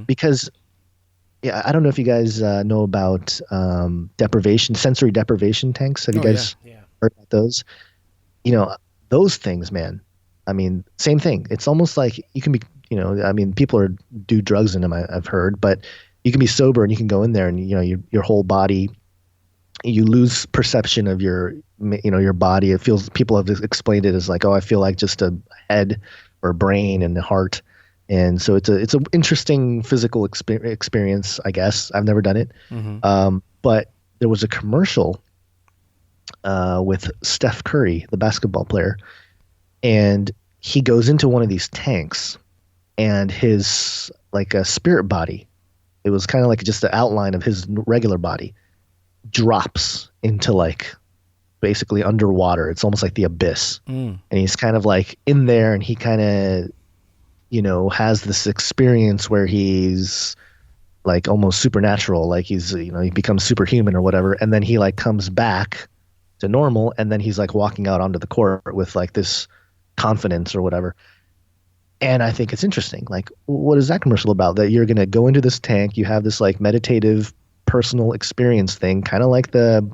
because I don't know if you guys know about sensory deprivation tanks. Have you guys heard about those? Those things, man. I mean, same thing. It's almost like you can be, people do drugs in them, I've heard, but you can be sober and you can go in there and, your whole body, you lose perception of your body. It feels, people have explained it as I feel like just a head or brain and a heart. And so it's an interesting physical experience, I guess. I've never done it. But there was a commercial with Steph Curry, the basketball player, and he goes into one of these tanks, and his a spirit body, it was kind of just the outline of his regular body, drops into basically underwater. It's almost like the abyss. And he's kind of in there, and he kind of has this experience where he's almost supernatural, he's he becomes superhuman or whatever, and then he comes back to normal, and then he's walking out onto the court with this confidence or whatever. And I think it's interesting, what is that commercial about? That you're going to go into this tank, you have this meditative personal experience thing, kind of like the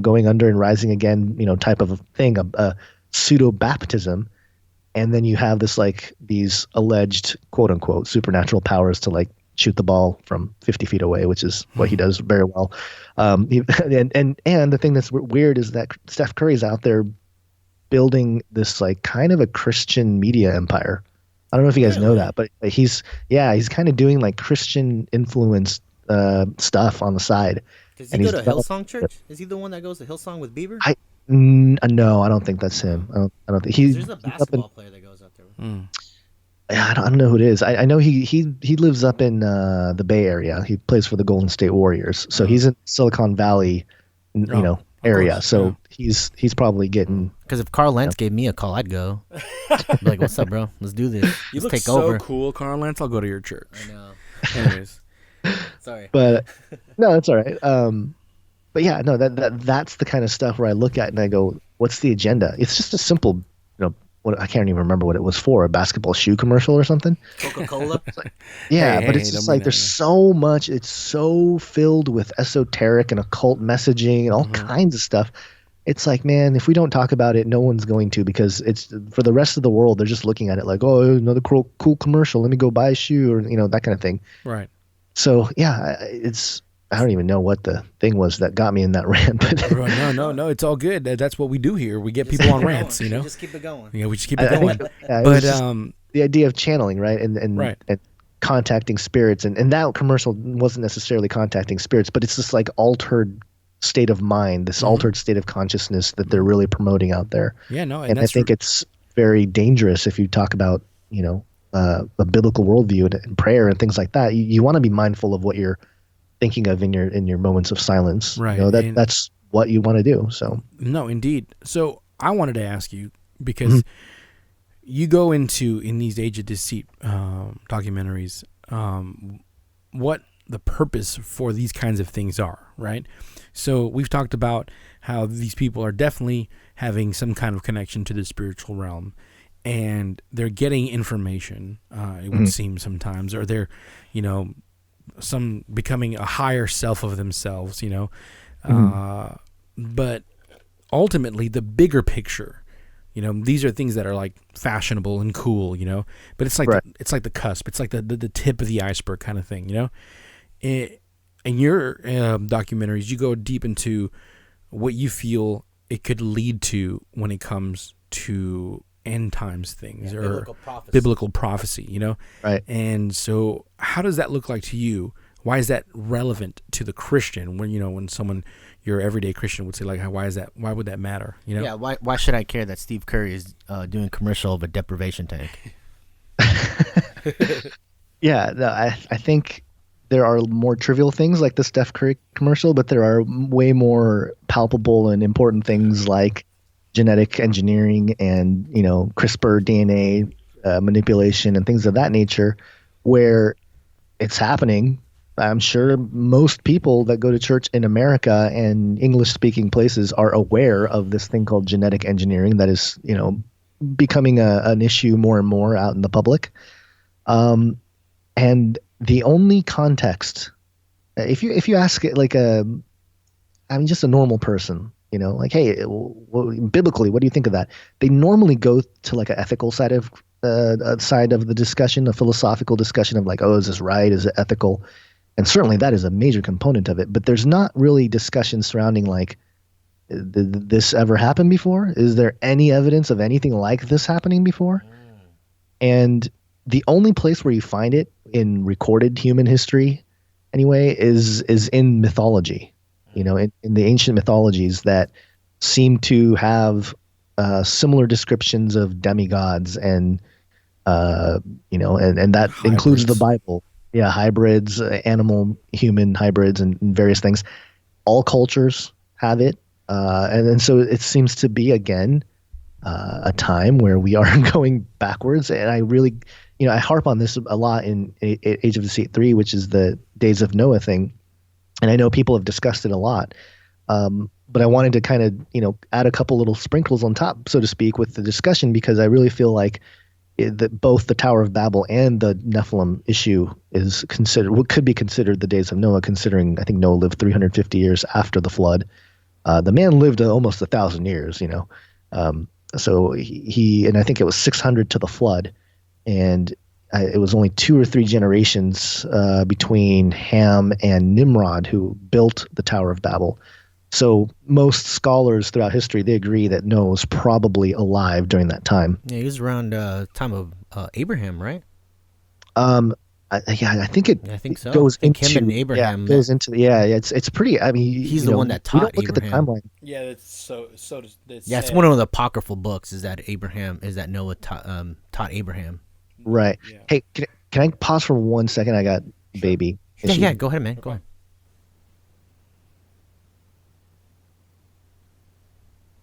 going under and rising again type of thing, a pseudo baptism, and then you have this like these alleged quote unquote supernatural powers to like shoot the ball from 50 feet away, which is what he does very well. And the thing that's weird is that Steph Curry's out there building this like kind of a Christian media empire. I don't know if you guys know that, but he's kind of doing like Christian influenced stuff on the side. Does he go to Hillsong Church? Is he the one that goes to Hillsong with Bieber? No, I don't think that's him. I don't think there's a basketball player that goes out there. I don't know who it is. I know he lives up in the Bay Area. He plays for the Golden State Warriors, so he's in Silicon Valley, area. So he's probably getting. Because if Carl Lentz gave me a call, I'd go. I'd be like, "What's up, bro? Let's do this. You Let's look take so over." Cool, Carl Lentz. I'll go to your church. I know. Anyways, sorry, but no, that's all right. But yeah, no, that's the kind of stuff where I look at and I go, "What's the agenda?" It's just a simple, I can't even remember what it was for, a basketball shoe commercial or something. Coca-Cola? But it's just like there's so much, it's so filled with esoteric and occult messaging and all kinds of stuff. It's like, man, if we don't talk about it, no one's going to, because it's for the rest of the world, they're just looking at it like, oh, another cool commercial, let me go buy a shoe, or, that kind of thing. Right. So, yeah, I don't even know what the thing was that got me in that rant. But no, it's all good. That's what we do here. We get people on rants, We just keep it going. Yeah, we just keep it going. But the idea of channeling, right, and contacting spirits, and that commercial wasn't necessarily contacting spirits, but it's this like altered state of mind, this altered state of consciousness that they're really promoting out there. Yeah, no, and I think it's very dangerous if you talk about a biblical worldview and prayer and things like that. You want to be mindful of what you're thinking of in your moments of silence, right? That's what you want to do. So no, indeed. So I wanted to ask you, because you go in these Age of Deceit documentaries, what the purpose for these kinds of things are, right? So we've talked about how these people are definitely having some kind of connection to the spiritual realm, and they're getting information, it would seem sometimes, or they're, some becoming a higher self of themselves, but ultimately the bigger picture, these are things that are like fashionable and cool, but it's like it's like the cusp, it's like the tip of the iceberg kind of thing, In your documentaries, you go deep into what you feel it could lead to when it comes to end times things, or biblical prophecy, Right. And so how does that look like to you? Why is that relevant to the Christian when, when someone, your everyday Christian would say, like, why would that matter? Yeah. Why should I care that Steve Curry is doing commercial of a deprivation tank? Yeah, no, I think there are more trivial things like the Steph Curry commercial, but there are way more palpable and important things like genetic engineering and, CRISPR DNA manipulation and things of that nature, where it's happening. I'm sure most people that go to church in America and English-speaking places are aware of this thing called genetic engineering that is, becoming an issue more and more out in the public. And the only context, if you ask it like just a normal person, like, hey, biblically, what do you think of that? They normally go to like an ethical side of the discussion, a philosophical discussion of like, oh, is this right? Is it ethical? And certainly that is a major component of it. But there's not really discussion surrounding like, did this ever happen before? Is there any evidence of anything like this happening before? And the only place where you find it in recorded human history, anyway, is in mythology. In the ancient mythologies that seem to have similar descriptions of demigods and and that hybrids. Includes the Bible. Yeah, hybrids, animal human hybrids, and various things. All cultures have it, and so it seems to be again a time where we are going backwards. And I really, I harp on this a lot in Age of Deceit 3, which is the Days of Noah thing. And I know people have discussed it a lot. But I wanted to kind of, add a couple little sprinkles on top, so to speak, with the discussion, because I really feel like that both the Tower of Babel and the Nephilim issue is considered, what could be considered the Days of Noah, considering I think Noah lived 350 years after the flood. The man lived almost 1,000 years, So he and I think it was 600 to the flood, and it was only 2 or 3 generations between Ham and Nimrod who built the Tower of Babel. So most scholars throughout history, they agree that Noah was probably alive during that time. Yeah, he was around time of Abraham, right? I think it. I think so. Goes I think into him and Abraham. Yeah, goes into it's pretty. I mean, he's the one that taught Look Abraham. at the timeline. Yeah, it's it's one of the apocryphal books. Is that Noah taught Abraham? Right. Yeah. Hey, can I pause for 1 second? I got baby. Yeah. Go ahead, man. Go ahead.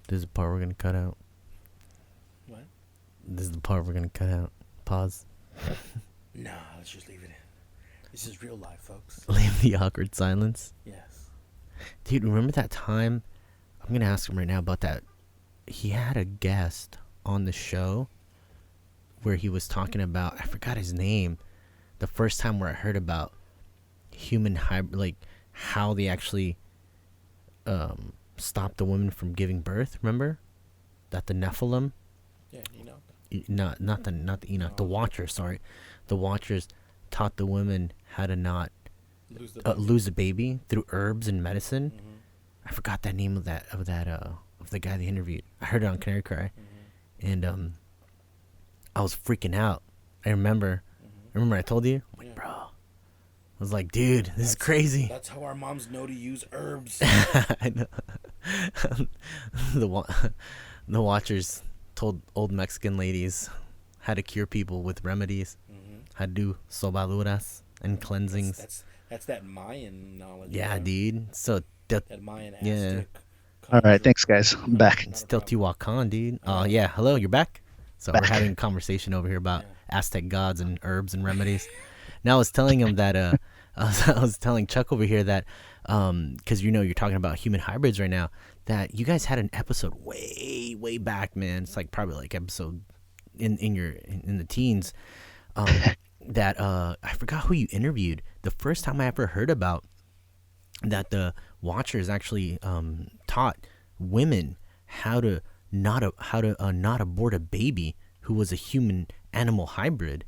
This is the part we're gonna cut out. What? This is the part we're gonna cut out. Pause. Nah, let's just leave it in. This is real life, folks. Leave the awkward silence. Yes. Dude, remember that time? I'm gonna ask him right now about that. He had a guest on the show where he was talking about, I forgot his name. The first time where I heard about human hybrid, like how they actually stop the women from giving birth. Remember that the Nephilim, Yeah, you know. not the Enoch, the Watchers. Sorry, the Watchers taught the women how to not lose the baby through herbs and medicine. Mm-hmm. I forgot that name of the guy they interviewed. I heard it on Canary Cry, and I was freaking out. I remember I told you, I'm like, bro. I was like, dude, this is crazy. That's how our moms know to use herbs. I know. The Watchers told old Mexican ladies how to cure people with remedies, how to do sobaduras and cleansings. That's that Mayan knowledge. Yeah, bro. dude. So That Mayan Aztec. All right, thanks guys. I'm back. it's Teotihuacan, dude. Yeah, hello, you're back. So we're having a conversation over here about Aztec gods and herbs and remedies. Now I was telling him that I was telling Chuck over here that because you're talking about human hybrids right now, that you guys had an episode way back, man. It's like probably like episode in the teens. That I forgot who you interviewed. The first time I ever heard about that, the Watchers actually taught women how to not abort a baby who was a human animal hybrid.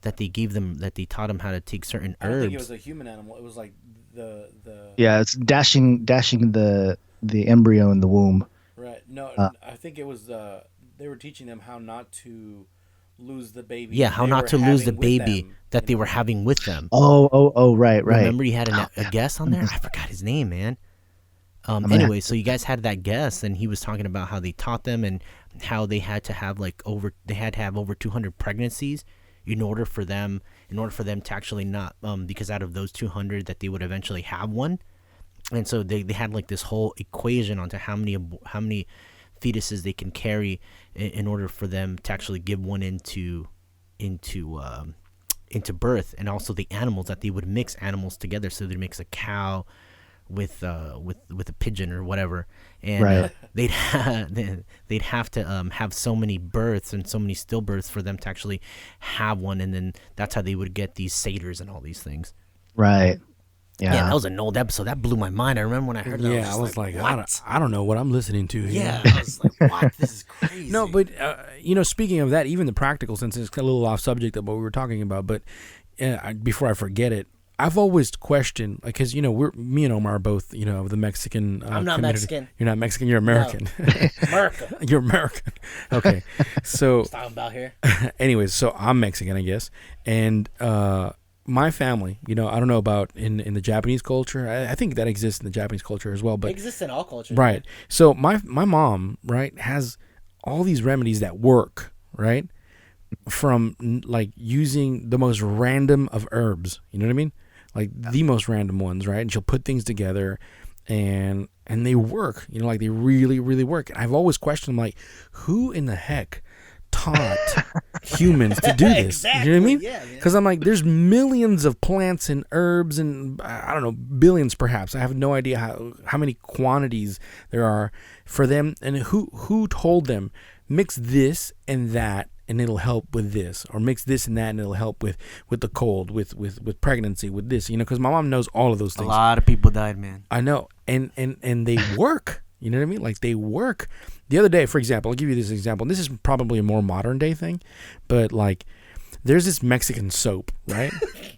That they taught them how to take certain herbs. I don't think it was a human animal. It was like the. Yeah, it's dashing the embryo in the womb. Right. No, I think it was they were teaching them how not to lose the baby. Yeah, how not to lose the baby that they were having with them. Oh, right. Remember you had a guest on there? I forgot his name, man. Anyway, so you guys had that guest, and he was talking about how they taught them and how they had to have over 200 pregnancies in order for them to actually not because out of those 200 that they would eventually have one. And so they had like this whole equation onto how many fetuses they can carry in order for them to actually give one into birth, and also the animals that they would mix animals together. So they'd mix a cow with a pigeon or whatever, and right. they'd have to have so many births and so many stillbirths for them to actually have one, and then that's how they would get these satyrs and all these things. Right. Yeah, that was an old episode. That blew my mind. I remember when I heard that. Yeah, I was like I don't know what I'm listening to here. Yeah, I was like, what? This is crazy. No, but speaking of that, even the practical sense, it's a little off subject of what we were talking about. But before I forget it, I've always questioned, like, because me and Omar are both of the Mexican. I'm not community. Mexican. You're not Mexican. You're American. No. America. You're American. Okay, so talking about here. Anyways, so I'm Mexican, I guess, and my family, I don't know about in the Japanese culture. I think that exists in the Japanese culture as well, but it exists in all cultures, right? Man. So my mom, right, has all these remedies that work, right, from like using the most random of herbs. You know what I mean? Like the most random ones, right? And she'll put things together, and they work. Like they really, really work. And I've always questioned, like, who in the heck taught humans to do this? Exactly. You know what I mean? Yeah, because I'm like, there's millions of plants and herbs, and I don't know, billions perhaps. I have no idea how many quantities there are for them, and who told them mix this and that and it'll help with this, or mix this and that and it'll help with the cold, with pregnancy, with this, because my mom knows all of those things. A lot of people died, man. I know, and they work. You know what I mean? Like they work. The other day, for example, I'll give you this example. And this is probably a more modern day thing, but like there's this Mexican soap, right?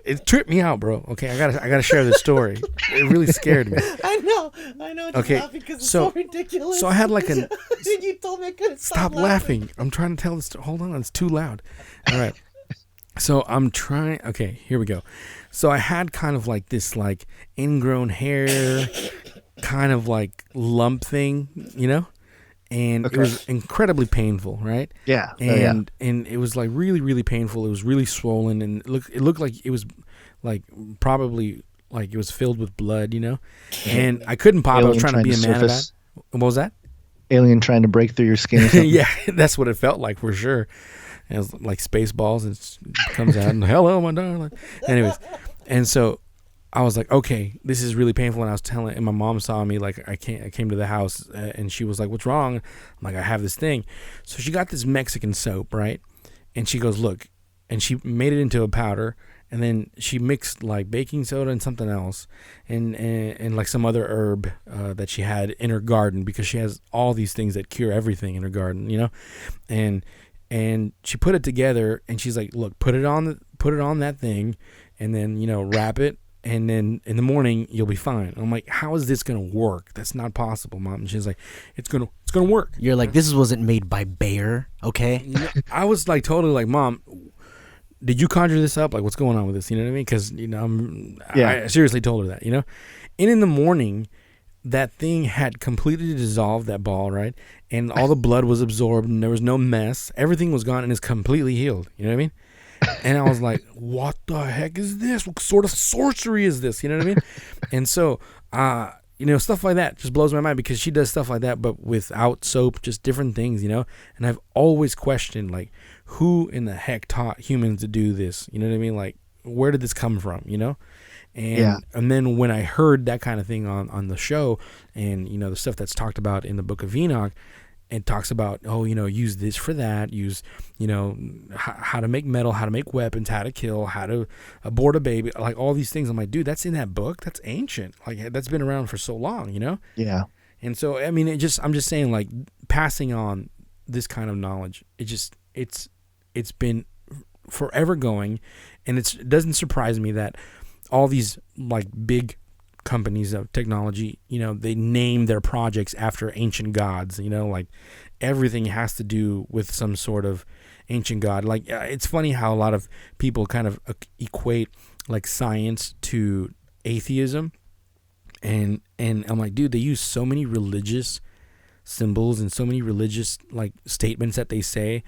It tripped me out, bro. Okay, I gotta share this story. It really scared me. I know. Just laughing because it's so ridiculous. So I had like a. Dude, you told me I couldn't stop laughing. I'm trying to tell this. Hold on, it's too loud. All right. So I'm trying. Okay, here we go. So I had kind of like this like ingrown hair, kind of like lump thing, you know. And it was incredibly painful, right? Yeah. And it was like really, really painful. It was really swollen, and it looked like it was like probably like it was filled with blood, you know. And I couldn't pop. I was trying to be a man about it. What was that? Alien trying to break through your skin. Or something. Yeah, that's what it felt like for sure. It was like Spaceballs, and it comes out and hello, my darling. Anyways, and so I was like, okay, this is really painful. And I was telling, and my mom saw me, like, I came to the house, and she was like, what's wrong? I'm like, I have this thing. So she got this Mexican soap, right? And she goes, look, and she made it into a powder, and then she mixed like baking soda and something else, and like some other herb that she had in her garden, because she has all these things that cure everything in her garden, you know? And she put it together, and she's like, look, put it on that thing, and then, you know, wrap it. And then in the morning you'll be fine. I'm like, how is this gonna work? That's not possible, Mom. And she's like, it's gonna work. You're like, this wasn't made by Bayer, okay? I was like totally like, Mom, did you conjure this up? Like, what's going on with this? You know what I mean? Because you know, I seriously told her that, you know. And in the morning, that thing had completely dissolved, that ball, right? And all the blood was absorbed, and there was no mess. Everything was gone, and it's completely healed. You know what I mean? And I was like, what the heck is this? What sort of sorcery is this? You know what I mean? And so, you know, stuff like that just blows my mind, because she does stuff like that, but without soap, just different things, you know? And I've always questioned, like, who in the heck taught humans to do this? You know what I mean? Like, where did this come from, you know? And then when I heard that kind of thing on the show, and, you know, the stuff that's talked about in the Book of Enoch, it talks about, oh, you know, use this for that, use, you know, how to make metal, how to make weapons, how to kill, how to abort a baby, like all these things. I'm like, dude, that's in that book. That's ancient. Like, that's been around for so long, you know? Yeah. And so, I mean, I'm just saying, like, passing on this kind of knowledge, it's been forever going. And it doesn't surprise me that all these, like, big companies of technology, you know, they name their projects after ancient gods, you know, like everything has to do with some sort of ancient god. Like, it's funny how a lot of people kind of equate like science to atheism, and I'm like, dude, they use so many religious symbols and so many religious like statements that they say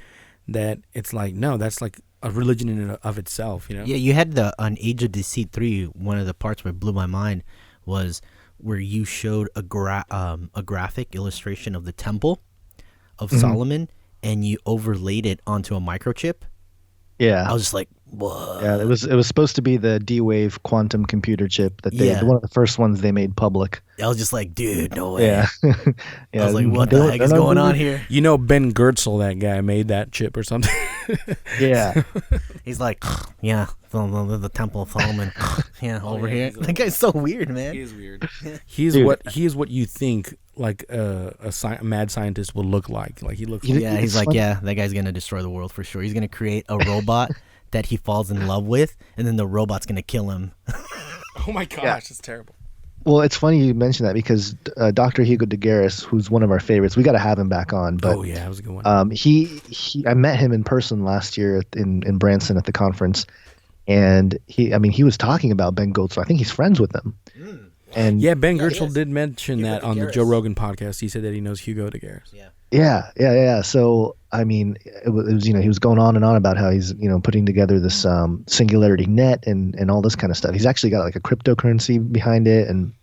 that it's like, no, that's like a religion in and of itself, you know? Yeah, you had on Age of Deceit 3, one of the parts where it blew my mind was where you showed a graphic illustration of the Temple of Solomon, and you overlaid it onto a microchip. Yeah. I was just like, what? Yeah, it was supposed to be the D-Wave quantum computer chip that one of the first ones they made public. I was just like, dude, no way. Yeah. I was like, what the heck is going on here? You know, Ben Goertzel, that guy, made that chip or something. Yeah. He's like, yeah, the Temple of Solomon. Yeah, over here. That guy's so weird, man. He is weird. He is what you think like a mad scientist would look like. Like, he looks. Yeah, he's like, yeah, that guy's gonna destroy the world for sure. He's gonna create a robot that he falls in love with, and then the robot's gonna kill him. Oh my gosh, it's terrible. Well, it's funny you mention that, because Dr. Hugo de Garis, who's one of our favorites, we got to have him back on. But, oh yeah, that was a good one. I met him in person last year in Branson at the conference, and he was talking about Ben Goertzel. I think he's friends with him. And yeah, Ben Goertzel did mention Hugo that on the Joe Rogan podcast. He said that he knows Hugo de Garis. Yeah. So I mean, it was he was going on and on about how he's putting together this singularity net and all this kind of stuff. He's actually got like a cryptocurrency behind it, and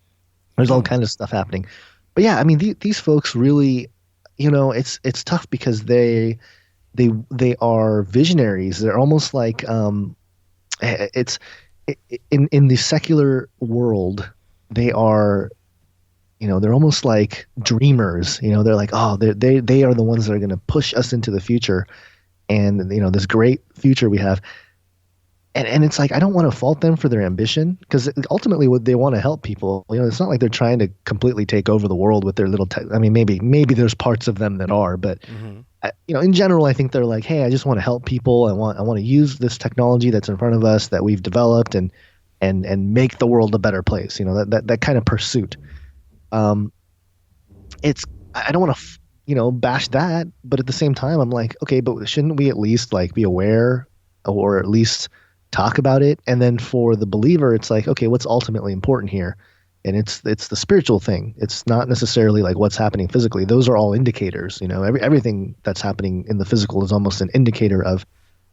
there's all kinds of stuff happening. But yeah, I mean, these folks really, it's tough because they are visionaries. They're almost like in the secular world, they are. They're almost like dreamers. They're like, oh, they are the ones that are going to push us into the future, and this great future we have. and it's like I don't want to fault them for their ambition, because ultimately what they want to help people. It's not like they're trying to completely take over the world with their little I mean, maybe there's parts of them that are, but in general, I think they're like, hey, I just want to help people. I want to use this technology that's in front of us that we've developed and make the world a better place. That kind of pursuit. It's I don't want to bash that, but at the same time, I'm like, okay, but shouldn't we at least like be aware, or at least talk about it? And then for the believer, it's like, okay, what's ultimately important here? And it's the spiritual thing. It's not necessarily like what's happening physically. Those are all indicators. Everything that's happening in the physical is almost an indicator of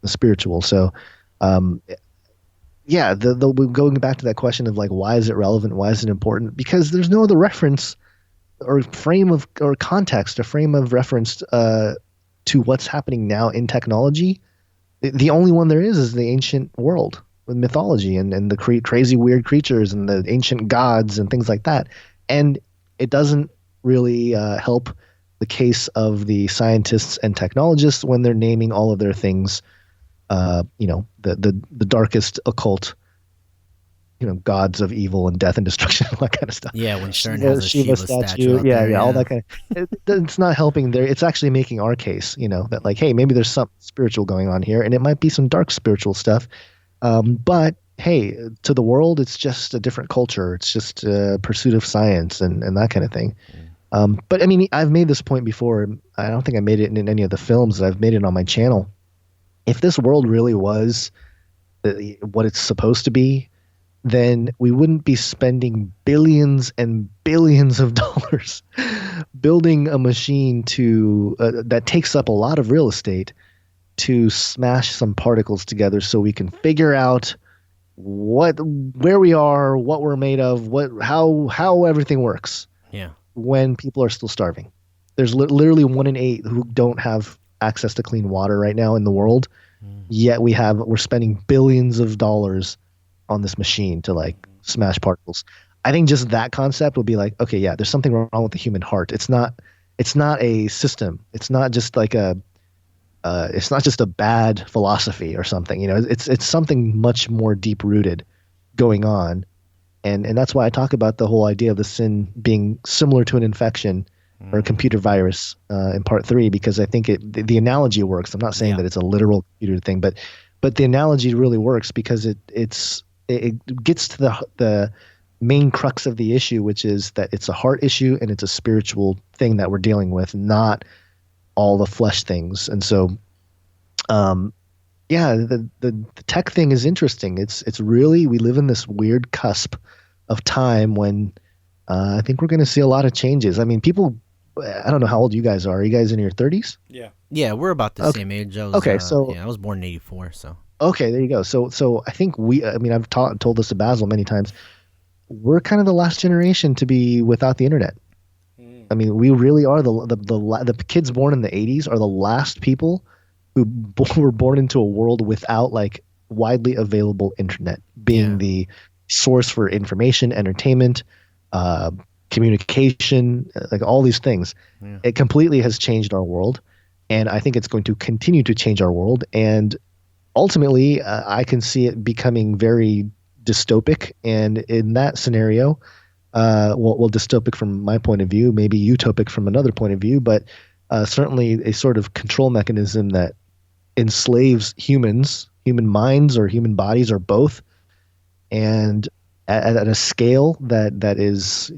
the spiritual. So, going back to that question of like, why is it relevant? Why is it important? Because there's no other reference or context, a frame of reference to what's happening now in technology. The only one there is the ancient world with mythology and the crazy weird creatures and the ancient gods and things like that. And it doesn't really help the case of the scientists and technologists when they're naming all of their things, the darkest occult, gods of evil and death and destruction, all that kind of stuff. Yeah, when Stern has a Shiva statue. Yeah, all that kind of. It's not helping there. It's actually making our case, that like, hey, maybe there's something spiritual going on here, and it might be some dark spiritual stuff. But hey, to the world, it's just a different culture. It's just a pursuit of science and that kind of thing. But I mean, I've made this point before. I don't think I made it in any of the films. I've made it on my channel. If this world really was what it's supposed to be, then we wouldn't be spending billions and billions of dollars building a machine that takes up a lot of real estate to smash some particles together so we can figure out where we are, what we're made of, how everything works. Yeah. When people are still starving. There's literally 1 in 8 who don't have access to clean water right now in the world. Yet we're spending billions of dollars on this machine to like smash particles. I think just that concept would be like, okay, yeah, there's something wrong with the human heart. It's not a system. It's not just like it's not just a bad philosophy or something. It's something much more deep rooted going on. And that's why I talk about the whole idea of the sin being similar to an infection or a computer virus in part 3, because I think the analogy works. I'm not saying that it's a literal computer thing, but the analogy really works because it gets to the main crux of the issue, which is that it's a heart issue and it's a spiritual thing that we're dealing with, not all the flesh things. And so, the tech thing is interesting. It's really, we live in this weird cusp of time when I think we're going to see a lot of changes. I mean, people, I don't know how old you guys are. Are you guys in your 30s? Yeah, we're about the same age. I was born in 84, so. Okay, there you go. So I think I've told this to Basil many times. We're kind of the last generation to be without the internet. I mean, we really are the kids born in the 80s are the last people who were born into a world without like widely available internet being the source for information, entertainment, communication, like all these things. It completely has changed our world, and I think it's going to continue to change our world. And ultimately, I can see it becoming very dystopic. And in that scenario, dystopic from my point of view, maybe utopic from another point of view, but certainly a sort of control mechanism that enslaves human minds or human bodies or both, and at a scale that is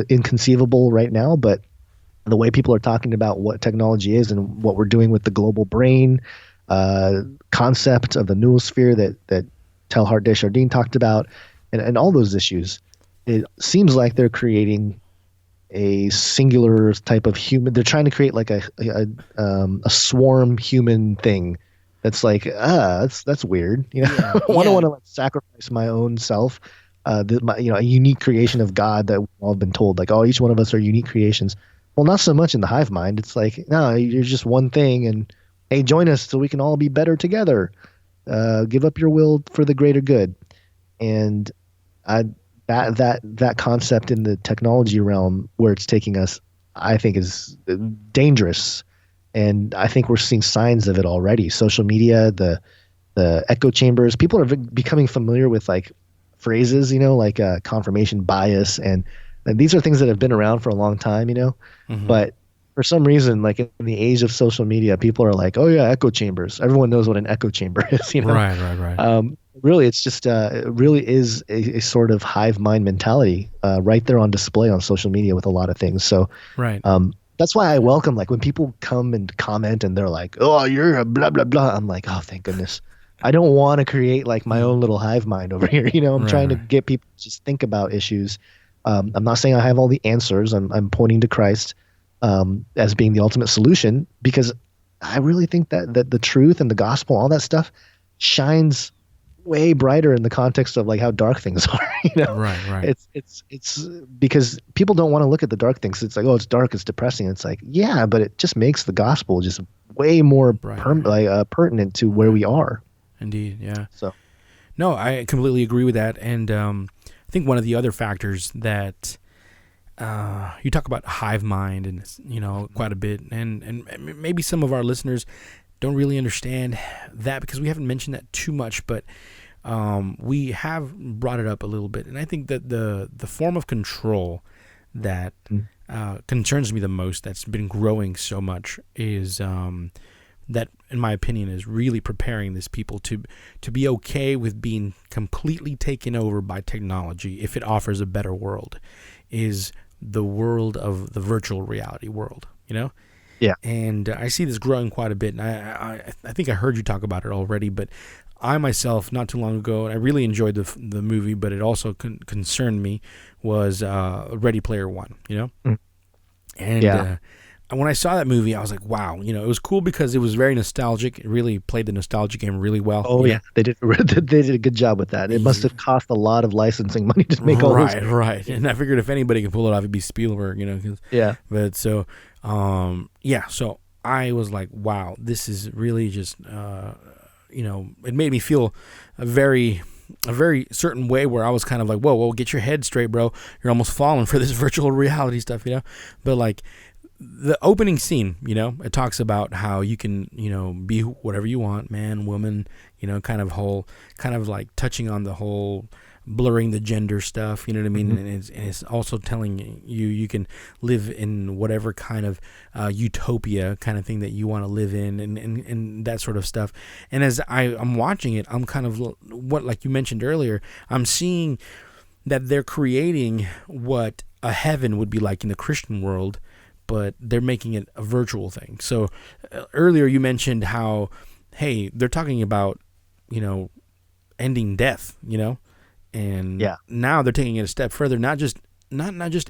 inconceivable right now. But the way people are talking about what technology is and what we're doing with the global brain concept of the noosphere that Teilhard de Chardin talked about, and all those issues, it seems like they're creating a singular type of human. They're trying to create like a swarm human thing. That's like, that's weird. I don't want to like sacrifice my own self. A unique creation of God that we've all been told, like, each one of us are unique creations. Well, not so much in the hive mind. It's like, no, you're just one thing, and hey, join us so we can all be better together. Give up your will for the greater good. And that concept in the technology realm where it's taking us, I think is dangerous. And I think we're seeing signs of it already. Social media, the the echo chambers. People are becoming familiar with like phrases, like confirmation bias, and these are things that have been around for a long time, but for some reason, like in the age of social media, people are like, oh yeah, echo chambers. Everyone knows what an echo chamber is, Right. Really, it's just it really is a sort of hive mind mentality right there on display on social media with a lot of things. So Right. That's why I welcome, like, when people come and comment and they're like, oh, you're a blah, blah, blah. I'm like, oh, thank goodness. I don't want to create like my own little hive mind over here. I'm trying to get people to just think about issues. I'm not saying I have all the answers. I'm pointing to Christ as being the ultimate solution, because I really think that the truth and the gospel, all that stuff, shines way brighter in the context of like how dark things are. Right. It's because people don't want to look at the dark things. It's like, oh, it's dark, it's depressing. It's like, yeah, but it just makes the gospel just way more pertinent to where we are. Indeed, yeah. So, no, I completely agree with that, and I think one of the other factors that you talk about hive mind, and quite a bit, and maybe some of our listeners don't really understand that because we haven't mentioned that too much, but we have brought it up a little bit, and I think that the form of control that concerns me the most, that's been growing so much, is that, in my opinion, is really preparing these people to be okay with being completely taken over by technology if it offers a better world, is the world of the virtual reality world, Yeah. And I see this growing quite a bit, and I think I heard you talk about it already, but I myself, not too long ago, and I really enjoyed the movie, but it also concerned me, was Ready Player One, And when I saw that movie, I was like, wow, it was cool because it was very nostalgic. It really played the nostalgia game really well. Oh, yeah. They did a good job with that. It must have cost a lot of licensing money to make all those. Right. And I figured if anybody could pull it off, it'd be Spielberg, Yeah. But so, so I was like, wow, this is really just, it made me feel a very certain way where I was kind of like, whoa, get your head straight, bro. You're almost falling for this virtual reality stuff, But like the opening scene, it talks about how you can, be whatever you want, man, woman, kind of like touching on the whole blurring the gender stuff, you know what I mean? Mm-hmm. And it's also telling you can live in whatever kind of utopia kind of thing that you want to live in, and that sort of stuff. And as I'm watching it, I'm kind of like you mentioned earlier, I'm seeing that they're creating what a heaven would be like in the Christian world, but they're making it a virtual thing. So earlier you mentioned how, hey, they're talking about, ending death, and now they're taking it a step further, not just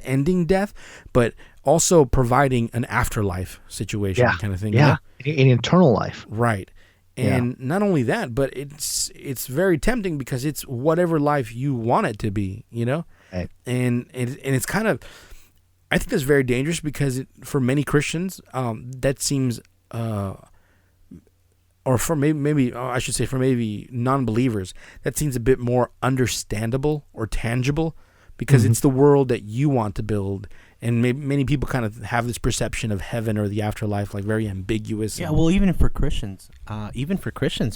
ending death, but also providing an afterlife situation kind of thing. Yeah, an eternal life. Right. And not only that, but it's very tempting because it's whatever life you want it to be, Right. And it's kind of, I think that's very dangerous because for many Christians, that seems, or for maybe I should say for maybe non-believers, that seems a bit more understandable or tangible because it's the world that you want to build. And many people kind of have this perception of heaven or the afterlife like very ambiguous. Yeah, well, even for Christians,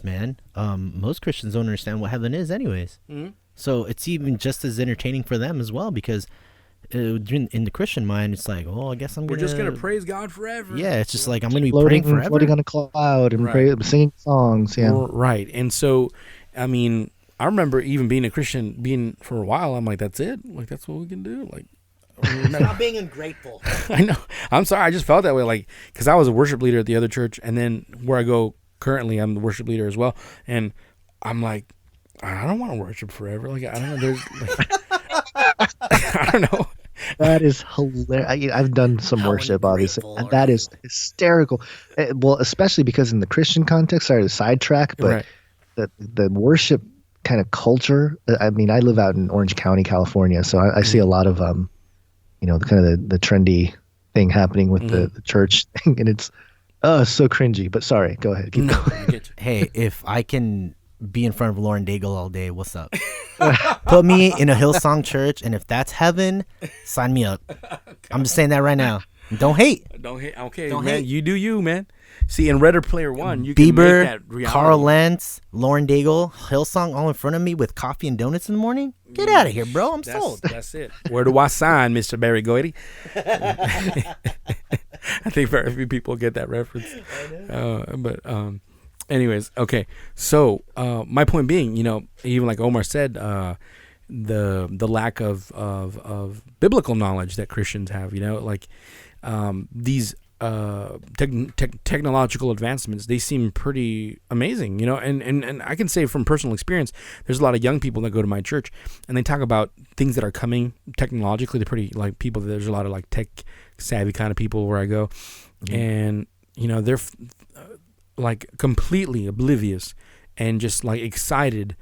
man, most Christians don't understand what heaven is anyways. Mm-hmm. So it's even just as entertaining for them as well because in the Christian mind, it's like, oh, I guess we're just gonna praise God forever. Yeah, it's just like I'm gonna be praying forever, floating on a cloud and singing songs. Yeah, right. And so, I mean, I remember even being a Christian, being for a while. I'm like, that's it. Like that's what we can do. Like, not being ungrateful. I know. I'm sorry. I just felt that way. Like, because I was a worship leader at the other church, and then where I go currently, I'm the worship leader as well. And I'm like, I don't want to worship forever. Like, I don't know. There's, I don't know. That is hilarious. I've done some worship, obviously, and that is hysterical. Well, especially because in the Christian context, sorry to sidetrack, but the worship kind of culture. I mean, I live out in Orange County, California, so I see a lot of, the kind of the trendy thing happening with the church thing, and it's so cringy. But sorry, go ahead. Keep going. Hey, if I can be in front of Lauren Daigle all day, what's up? Put me in a Hillsong church, and if that's heaven, sign me up. I'm just saying that right now. Don't hate. Don't hate. Okay, Don't man. hate. You do you, man. See, in Ready Player One, you can make Bieber, that reality. Carl Lentz, Lauren Daigle, Hillsong all in front of me with coffee and donuts in the morning. Get out of here, bro. I'm sold. That's it. Where do I sign, Mr. Barry Goity? I think very few people get that reference. Anyways, okay. So my point being, even like Omar said, the lack of biblical knowledge that Christians have, these technological advancements, they seem pretty amazing, and I can say from personal experience, there's a lot of young people that go to my church and they talk about things that are coming technologically. They're pretty like people, there's a lot of like tech savvy kind of people where I go, and they're like completely oblivious and just like excited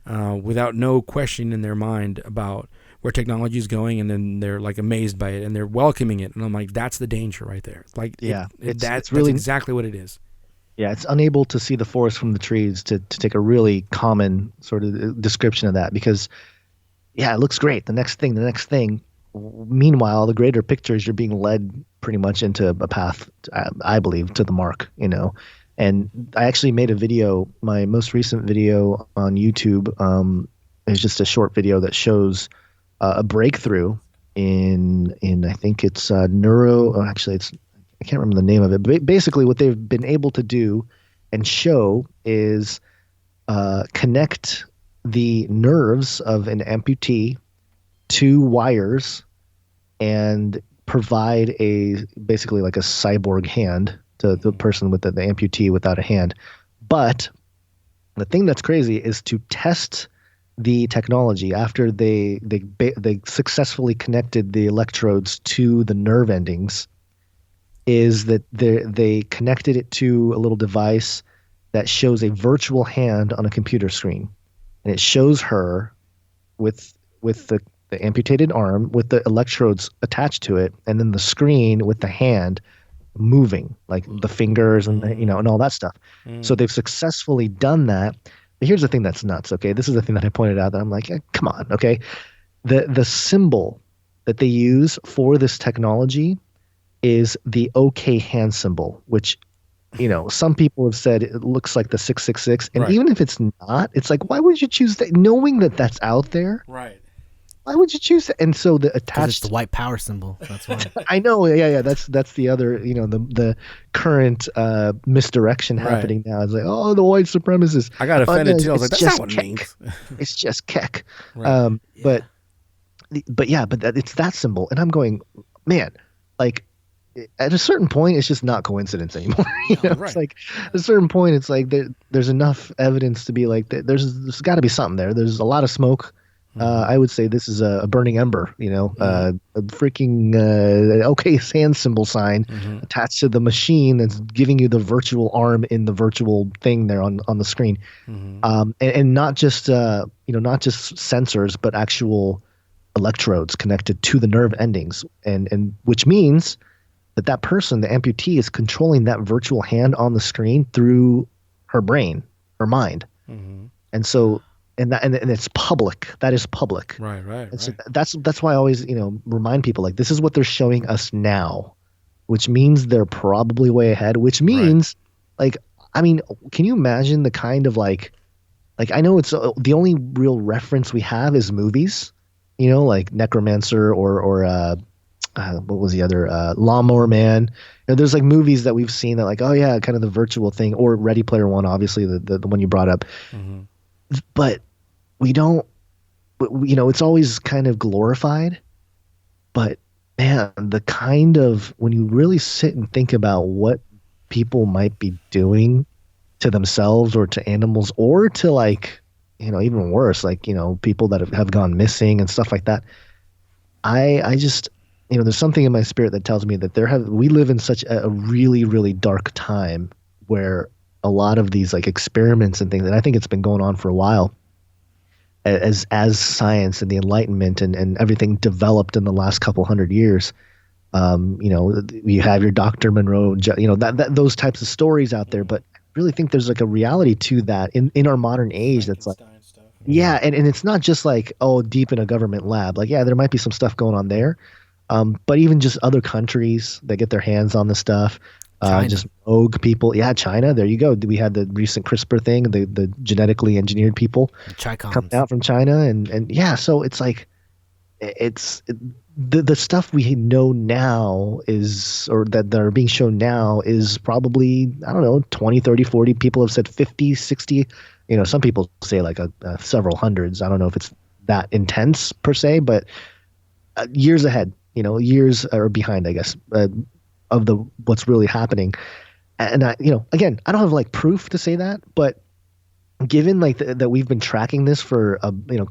without no question in their mind about where technology is going, and then they're like amazed by it and they're welcoming it, and I'm like, that's the danger right there. It's like, that's really exactly what it is. Yeah, it's unable to see the forest from the trees, to take a really common sort of description of that, because it looks great. The next thing. Meanwhile, the greater picture is you're being led pretty much into a path, I believe, to the mark, And I actually made a video, my most recent video on YouTube is just a short video that shows a breakthrough in I think it's I can't remember the name of it, but basically what they've been able to do and show is connect the nerves of an amputee to wires and provide basically like a cyborg hand to the person with the amputee without a hand. But the thing that's crazy is to test the technology after they successfully connected the electrodes to the nerve endings, is that they connected it to a little device that shows a virtual hand on a computer screen, and it shows her with the amputated arm with the electrodes attached to it, and then the screen with the hand moving, like the fingers and and all that stuff. So they've successfully done that. But here's the thing that's nuts. Okay, this is the thing that I pointed out that I'm like, come on. Okay, the symbol that they use for this technology is the OK hand symbol, which some people have said it looks like the 666, and even if it's not, it's like, why would you choose that, knowing that that's out there? Right. Why would you choose that? And so the attached, it's the white power symbol. That's why. I know. Yeah. That's the other. The current misdirection happening now. It's like, oh, the white supremacists. I got offended too. I was like, that's not what it means. It's just kek. Right. But it's that symbol, and I'm going, man, like at a certain point, it's just not coincidence anymore. Right. It's like at a certain point, it's like there's enough evidence to be like, there's got to be something there. There's a lot of smoke. I would say this is a burning ember, a freaking OK hand symbol sign attached to the machine that's giving you the virtual arm in the virtual thing there on the screen, and not just not just sensors, but actual electrodes connected to the nerve endings, and which means that person, the amputee, is controlling that virtual hand on the screen through her brain, her mind, and so. And it's public. That is public. Right. And so that's why I always remind people, like, this is what they're showing us now, which means they're probably way ahead. Which means, like, I mean, can you imagine the kind of like I know it's the only real reference we have is movies, like Necromancer or what was the other Lawnmower Man. There's like movies that we've seen that like, oh yeah, kind of the virtual thing, or Ready Player One, obviously the one you brought up. But we don't, it's always kind of glorified. But man, the kind of, when you really sit and think about what people might be doing to themselves or to animals, or to like, even worse, like, people that have gone missing and stuff like that. I just, there's something in my spirit that tells me that we live in such a really, really dark time where a lot of these like experiments and things, and I think it's been going on for a while, as science and the Enlightenment and everything developed in the last couple hundred years. You have your Dr. Monroe, those types of stories out there, but I really think there's like a reality to that in our modern age that's like, and it's not just like, oh, deep in a government lab. Like, yeah, there might be some stuff going on there. But even just other countries that get their hands on the stuff, just rogue people. Yeah, China. There you go. We had the recent CRISPR thing, the genetically engineered people coming out from China, and yeah. So it's like, the stuff we know now is, or that are being shown now is probably, I don't know, 20, 30, 40. People have said 50, 60. Some people say like several hundreds. I don't know if it's that intense per se, but years ahead. Years are behind, I guess, of what's really happening. And again, I don't have like proof to say that, but given like that we've been tracking this for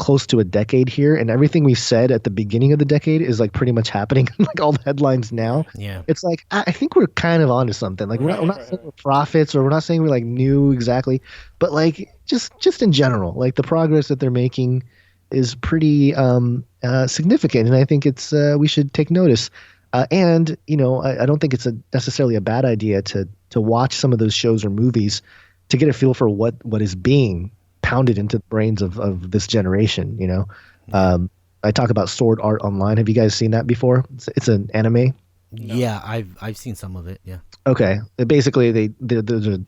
close to a decade here, and everything we've said at the beginning of the decade is like pretty much happening in like all the headlines now. Yeah, it's like I think we're kind of onto something. Like we're not saying we're prophets, or we're not saying we like knew exactly, but like just in general, like the progress that they're making is pretty significant, and I think it's we should take notice. And I don't think it's necessarily a bad idea to watch some of those shows or movies to get a feel for what is being pounded into the brains of this generation. I talk about Sword Art Online. Have you guys seen that before? It's an anime. No. Yeah, I've seen some of it. Yeah. Okay. Basically, there's a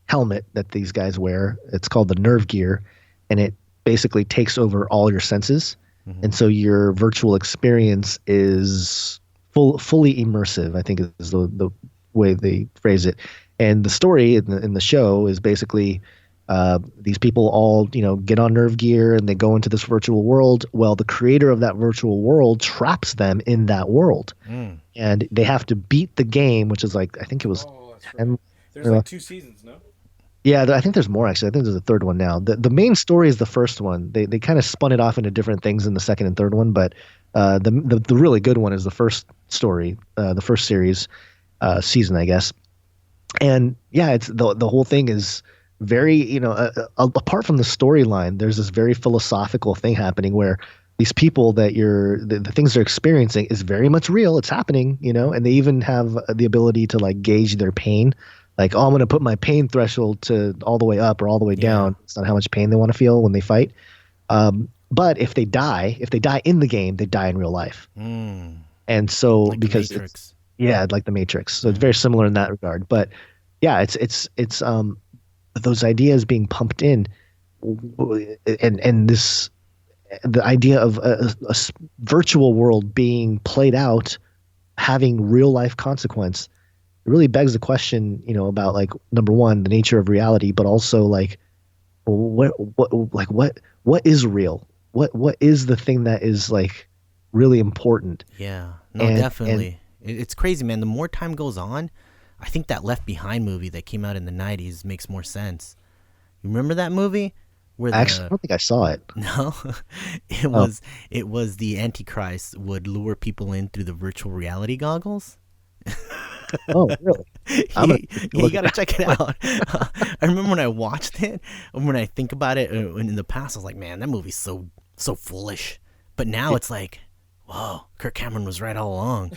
helmet that these guys wear. It's called the Nerve Gear, and it basically takes over all your senses, and so your virtual experience is fully immersive, I think is the way they phrase it. And the story in the show is basically these people all get on Nerve Gear and they go into this virtual world. Well, the creator of that virtual world traps them in that world, and they have to beat the game, which is like, I think it was 10. There's like 2 seasons, no? Yeah, I think there's more actually. I think there's a third one now. The main story is the first one. They kind of spun it off into different things in the second and third one, but the really good one is the first story, the first series, season, I guess. And yeah, it's the whole thing is very, apart from the storyline, there's this very philosophical thing happening where these people that the things they're experiencing is very much real. It's happening, and they even have the ability to like gauge their pain. Like, I'm going to put my pain threshold to all the way up or all the way down. It's not how much pain they want to feel when they fight. But if they die in the game, they die in real life. And so like because it's, like the Matrix. So it's very similar in that regard. But yeah, it's those ideas being pumped in, and this, the idea of a virtual world being played out, having real life consequence. It really begs the question, about like, number one, the nature of reality, but also like, what is real? What is the thing that is like really important? Yeah, no, definitely. It's crazy, man. The more time goes on, I think that Left Behind movie that came out in the 90s makes more sense. You remember that movie? Actually, I don't think I saw it. No, it was the Antichrist would lure people in through the virtual reality goggles. Oh, really? You gotta check it out. I remember when I watched it, and when I think about it in the past, I was like, man, that movie's so foolish. But now it's like, whoa, Kirk Cameron was right all along.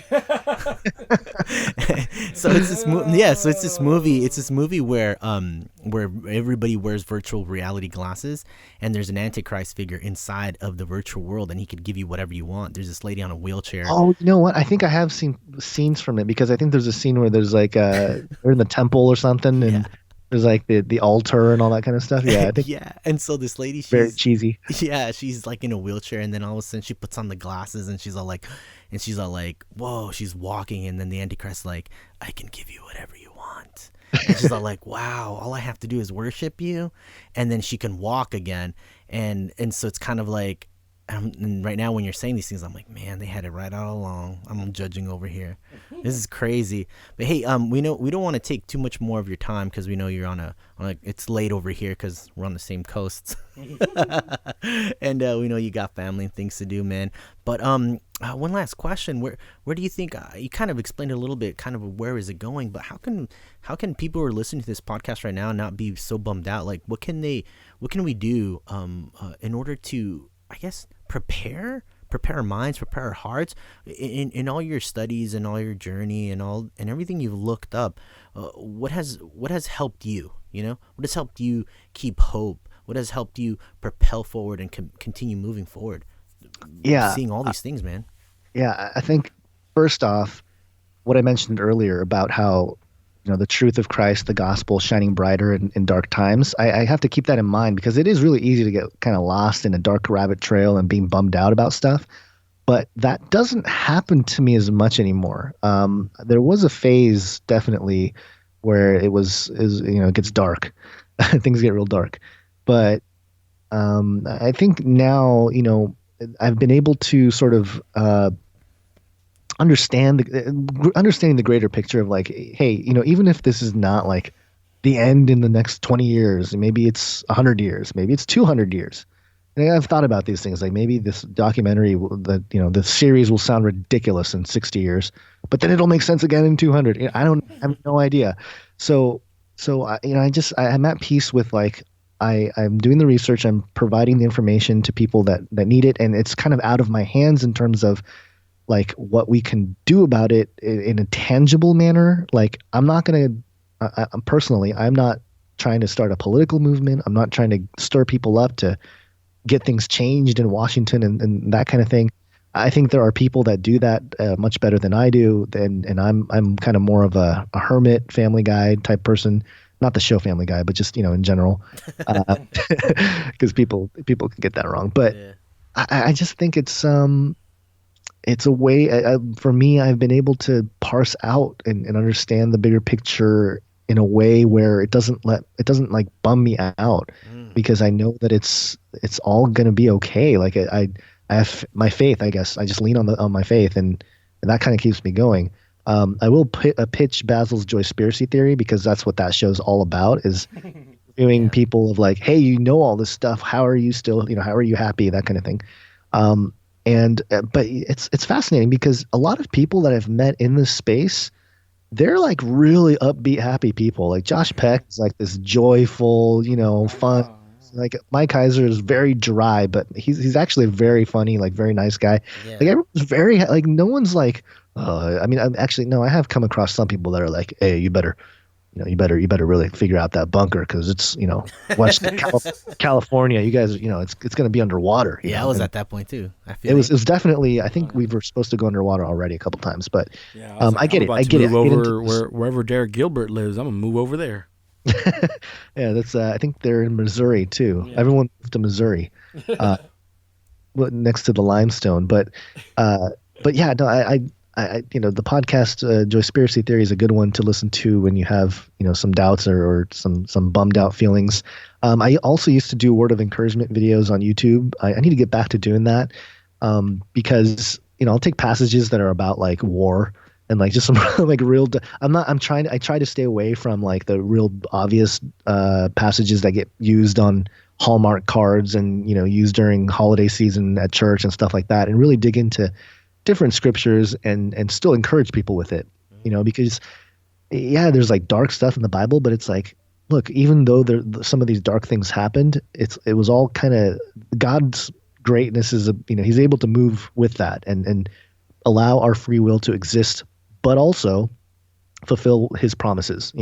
So it's this movie. It's this movie where everybody wears virtual reality glasses, and there's an Antichrist figure inside of the virtual world, and he could give you whatever you want. There's this lady on a wheelchair. Oh, you know what? I think I have seen scenes from it, because I think there's a scene where there's like they're in the temple or something, and there's like the altar and all that kind of stuff. Yeah, I think and so this lady, she's very cheesy. Yeah, she's like in a wheelchair, and then all of a sudden she puts on the glasses, and she's all like, whoa, she's walking, and then the Antichrist like, I can give you whatever you want. And she's all like, wow, all I have to do is worship you, and then she can walk again. And so it's kind of like, and right now when you're saying these things, I'm like, man, they had it right all along. I'm judging over here. This is crazy. But hey, we know we don't want to take too much more of your time, because we know you're on a it's late over here because we're on the same coasts. And we know you got family and things to do, man. But one last question: where do you think you kind of explained a little bit, kind of where is it going? But how can people who are listening to this podcast right now not be so bummed out? Like, what can we do in order to, I guess, prepare our minds, prepare our hearts in all your studies and all your journey and everything you've looked up? What has helped you? What has helped you keep hope? What has helped you propel forward and continue moving forward? Yeah, seeing all these things, man. Yeah, I think first off, what I mentioned earlier about how, the truth of Christ, the gospel shining brighter in dark times, I have to keep that in mind because it is really easy to get kind of lost in a dark rabbit trail and being bummed out about stuff. But that doesn't happen to me as much anymore. There was a phase definitely where it gets dark. Things get real dark. But I think now, I've been able to sort of understanding the greater picture of like, hey, even if this is not like the end in the next 20 years, maybe it's 100 years, maybe it's 200 years. And I've thought about these things, like maybe this documentary, the series will sound ridiculous in 60 years, but then it'll make sense again in 200. I have no idea. So I'm at peace with like, I'm doing the research, I'm providing the information to people that need it, and it's kind of out of my hands in terms of like what we can do about it in a tangible manner. Like I'm not trying to start a political movement. I'm not trying to stir people up to get things changed in Washington and that kind of thing. I think there are people that do that much better than I do. And I'm kind of more of a hermit, Family Guy type person. Not the show Family Guy, but just, in general, because people can get that wrong. But yeah. I just think it's a way for me. I've been able to parse out and understand the bigger picture in a way where it doesn't like bum me out, because I know that it's all going to be okay. Like I have my faith, I guess. I just lean on my faith, and that kind of keeps me going. I will pitch Basil's Joyspiracy theory, because that's what that show's all about, is viewing people of like, hey, all this stuff. How are you still, how are you happy? That kind of thing. But it's fascinating because a lot of people that I've met in this space, they're like really upbeat, happy people. Like Josh Peck is like this joyful, fun. Like Mike Heiser is very dry, but he's actually a very funny, like very nice guy. Yeah. Like everyone's very like, no one's like, I have come across some people that are like, hey, you better really figure out that bunker, because it's, West California, you guys, it's going to be underwater. I was at that point too. It was definitely, I think we were supposed to go underwater already a couple times, but I get it. I get it. Wherever Derek Gilbert lives, I'm going to move over there. Yeah, that's, I think they're in Missouri too. Yeah. Everyone moved to Missouri, next to the limestone. But yeah, no, I the podcast Joyspiracy theory is a good one to listen to when you have some doubts or some bummed out feelings. I also used to do word of encouragement videos on YouTube. I need to get back to doing that, because I'll take passages that are about like war and like just some like real. I try to stay away from like the real obvious passages that get used on Hallmark cards and used during holiday season at church and stuff like that, and really dig into different scriptures and still encourage people with it, because there's like dark stuff in the Bible, but it's like, look, even though some of these dark things happened, it was all kind of God's greatness is he's able to move with that and allow our free will to exist, but also fulfill his promises,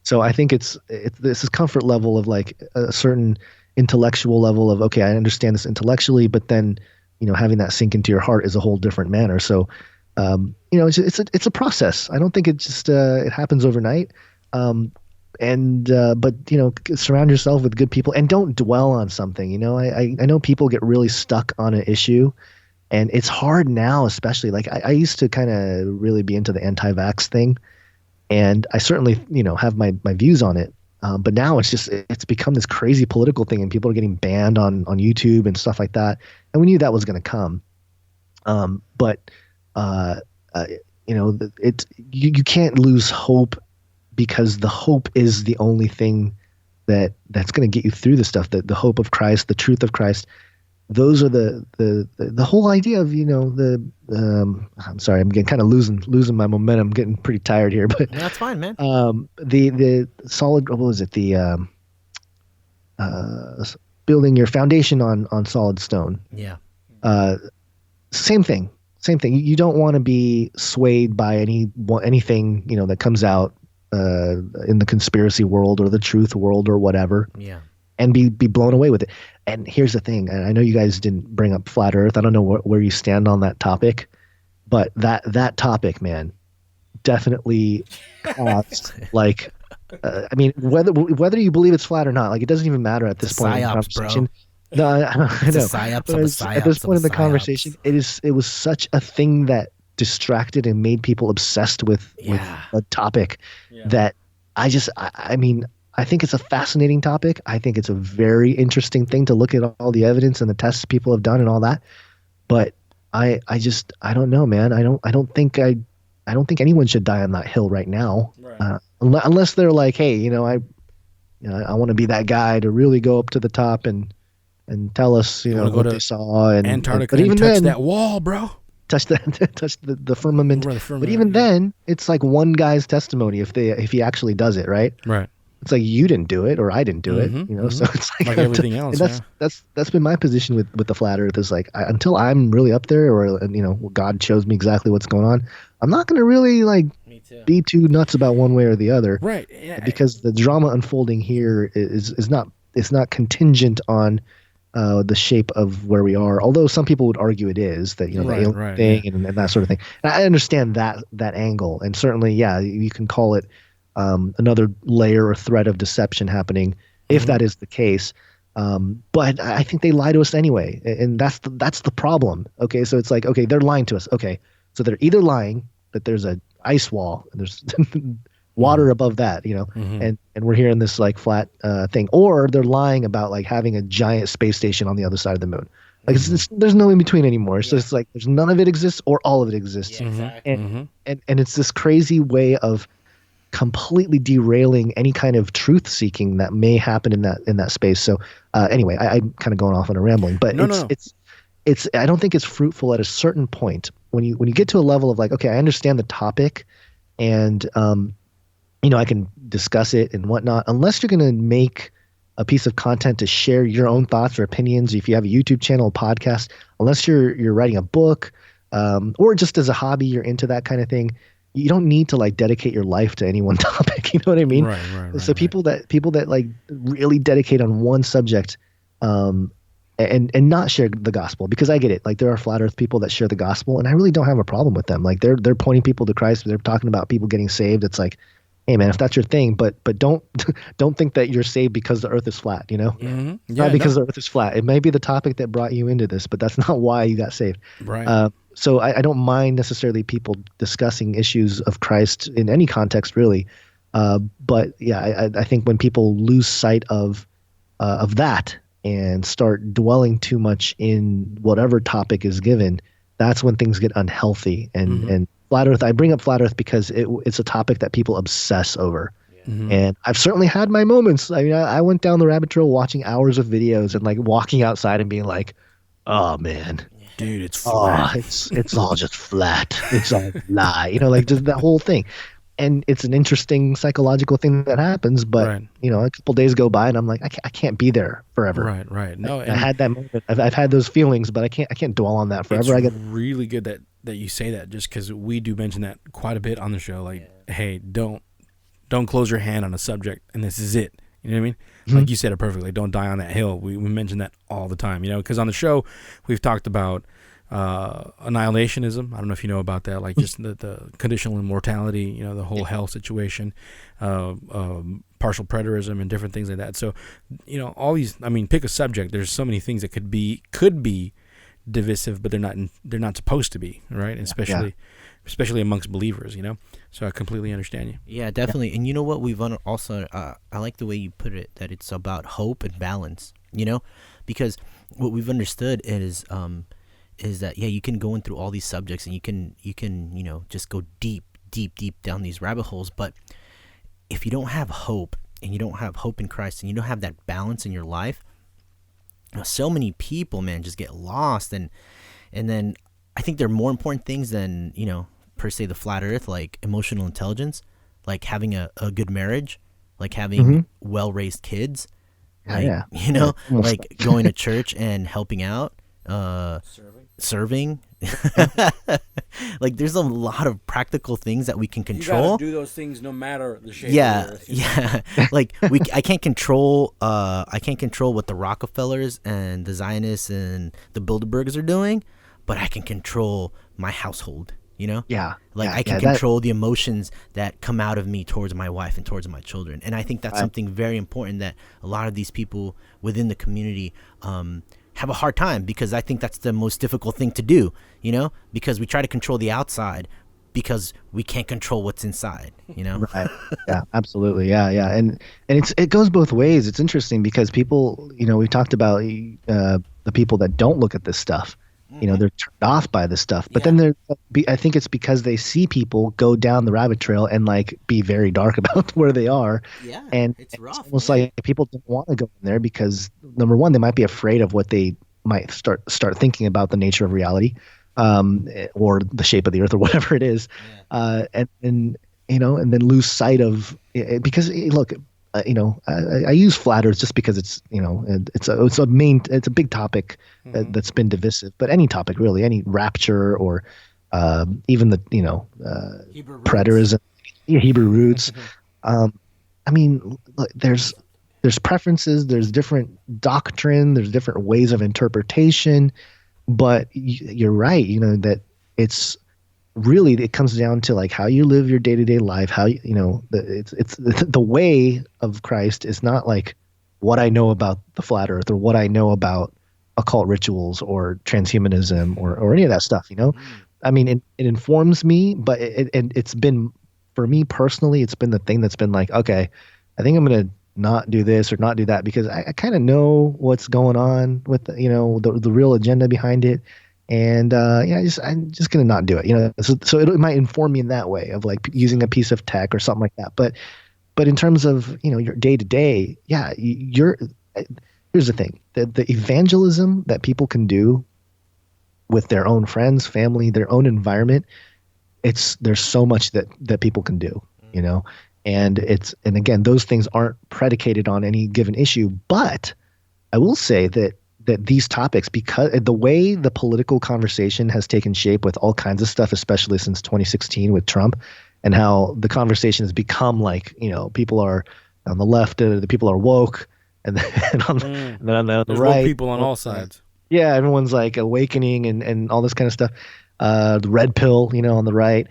So I think it's this is comfort level of like a certain intellectual level of, okay, I understand this intellectually, but then having that sink into your heart is a whole different manner. So, it's a process. I don't think it just it happens overnight. But surround yourself with good people and don't dwell on something. I know people get really stuck on an issue, and it's hard now, especially like I used to kind of really be into the anti-vax thing, and I certainly have my views on it. But now it's become this crazy political thing, and people are getting banned on YouTube and stuff like that. And we knew that was going to come. You can't lose hope, because the hope is the only thing that's going to get you through this stuff. The hope of Christ, the truth of Christ. Those are the whole idea of I'm sorry, I'm getting kind of losing my momentum. I'm getting pretty tired here, but that's fine, man. The solid, what was it? Building your foundation on solid stone. Yeah. Same thing. You don't want to be swayed by anything that comes out in the conspiracy world or the truth world or whatever. Yeah. And be blown away with it. And here's the thing, and I know you guys didn't bring up flat Earth. I don't know where you stand on that topic, but that topic, man, definitely like I mean, whether you believe it's flat or not, like it doesn't even matter at this point in the conversation. Bro. No, I know. It's a psyops of a psyops at this point in the psyops. conversation, it was such a thing that distracted and made people obsessed with a topic that I mean, I think it's a fascinating topic. I think it's a very interesting thing to look at all the evidence and the tests people have done and all that. But I don't know, man. I don't think anyone should die on that hill right now, unless they're like, hey, I want to be that guy to really go up to the top and tell us, what they saw and Antarctica but even and touch then, that wall, bro. touch the firmament. But even then, it's like one guy's testimony if he actually does it, right? Right. It's like you didn't do it or I didn't do it, So it's like everything else. And that's been my position with the flat Earth is like until I'm really up there or God shows me exactly what's going on, I'm not going to really be too nuts about one way or the other, right? Yeah. Because the drama unfolding here is not contingent on the shape of where we are. Although some people would argue it is that the alien thing and that sort of thing. And I understand that angle, and certainly you can call it another layer or thread of deception happening if that is the case. But I think they lie to us anyway, and that's the problem. Okay, so it's like, okay, they're lying to us. Okay, so they're either lying that there's a ice wall and there's water above that, and we're hearing this like flat thing, or they're lying about like having a giant space station on the other side of the moon. Like there's no in between anymore. So it's like there's none of it exists or all of it exists, and it's this crazy way of completely derailing any kind of truth seeking that may happen in that space. So anyway, I'm kind of going off on a rambling, but it's I don't think it's fruitful at a certain point when you get to a level of like, okay, I understand the topic and I can discuss it and whatnot, unless you're going to make a piece of content to share your own thoughts or opinions. If you have a YouTube channel, podcast, unless you're writing a book or just as a hobby, you're into that kind of thing. You don't need to like dedicate your life to any one topic. You know what I mean? Right. So people that like really dedicate on one subject, and not share the gospel, because I get it. Like there are flat earth people that share the gospel and I really don't have a problem with them. Like they're pointing people to Christ. They're talking about people getting saved. It's like, hey man, if that's your thing, but don't think that you're saved because the earth is flat, not because the earth is flat. It may be the topic that brought you into this, but that's not why you got saved. Right. So I don't mind necessarily people discussing issues of Christ in any context, really. But yeah, I think when people lose sight of that and start dwelling too much in whatever topic is given, that's when things get unhealthy. And flat Earth, I bring up flat Earth because it's a topic that people obsess over. And I've certainly had my moments. I mean, I went down the rabbit trail watching hours of videos and like walking outside and being like, oh man. Dude, it's flat. It's all just flat. It's all a lie. Like just that whole thing. And it's an interesting psychological thing that happens, but a couple days go by and I'm like, I can't be there forever. Right. No, I had that moment. I've had those feelings, but I can't dwell on that forever. It's really good that you say that, just because we do mention that quite a bit on the show. Like, hey, don't close your hand on a subject, and this is it. You know what I mean? Like you said it perfectly. Don't die on that hill. We mention that all the time, because on the show we've talked about annihilationism. I don't know if you know about that, like just the conditional immortality, the whole hell situation, partial preterism and different things like that. So, all these, pick a subject. There's so many things that could be divisive, but they're not supposed to be, right? And especially amongst believers, So I completely understand you. Yeah, definitely. And you know what? We've also I like the way you put it, that it's about hope and balance. Because what we've understood is that you can go in through all these subjects and you can just go deep down these rabbit holes, but if you don't have hope and you don't have hope in Christ and you don't have that balance in your life, so many people, man, just get lost. And then I think there are more important things than per se the flat earth, like emotional intelligence, like having a good marriage, like having well-raised kids, like going to church and helping out, serving. Like there's a lot of practical things that we can control. You gotta do those things no matter the shape of the earth. Yeah. Like I can't control what the Rockefellers and the Zionists and the Bilderbergs are doing, but I can control my household. You know? Yeah. Like I can control the emotions that come out of me towards my wife and towards my children. And I think that's something very important that a lot of these people within the community have a hard time, because I think that's the most difficult thing to do, you know, because we try to control the outside because we can't control what's inside, you know? Right. Yeah, absolutely. Yeah. Yeah. And it goes both ways. It's interesting because people, you know, we talked about the people that don't look at this stuff. You know, they're turned off by this stuff, but then I think it's because they see people go down the rabbit trail and like be very dark about where they are. Yeah, and it's rough. It's almost like people don't want to go in there because, number one, they might be afraid of what they might start thinking about the nature of reality, or the shape of the earth or whatever it is, and you know, and then lose sight of it because look. You know, I use flat Earth just because it's, you know, it's a big topic that's been divisive. But any topic really, any rapture or even the, you know, preterism, Hebrew roots. I mean, look, there's preferences, there's different doctrine, there's different ways of interpretation. But you're right, you know, that it's really, it comes down to like how you live your day-to-day life, how you know, it's the way of Christ is not like what I know about the flat earth or what I know about occult rituals or transhumanism or any of that stuff, you know. I mean, it informs me, but it's been, for me personally, it's been the thing that's been like, okay, I think I'm going to not do this or not do that because I kind of know what's going on with, you know, the real agenda behind it. And I'm just gonna not do it, you know. So it might inform me in that way of like using a piece of tech or something like that. But in terms of, you know, your day to day, here's the thing: the evangelism that people can do with their own friends, family, their own environment. There's so much that people can do, you know. And again, those things aren't predicated on any given issue. But I will say that these topics, because the way the political conversation has taken shape with all kinds of stuff, especially since 2016 with Trump, and how the conversation has become like, you know, people are on the left, the people are woke, and then on the right, woke people on all sides. Yeah, everyone's like awakening and all this kind of stuff. The red pill, you know, on the right.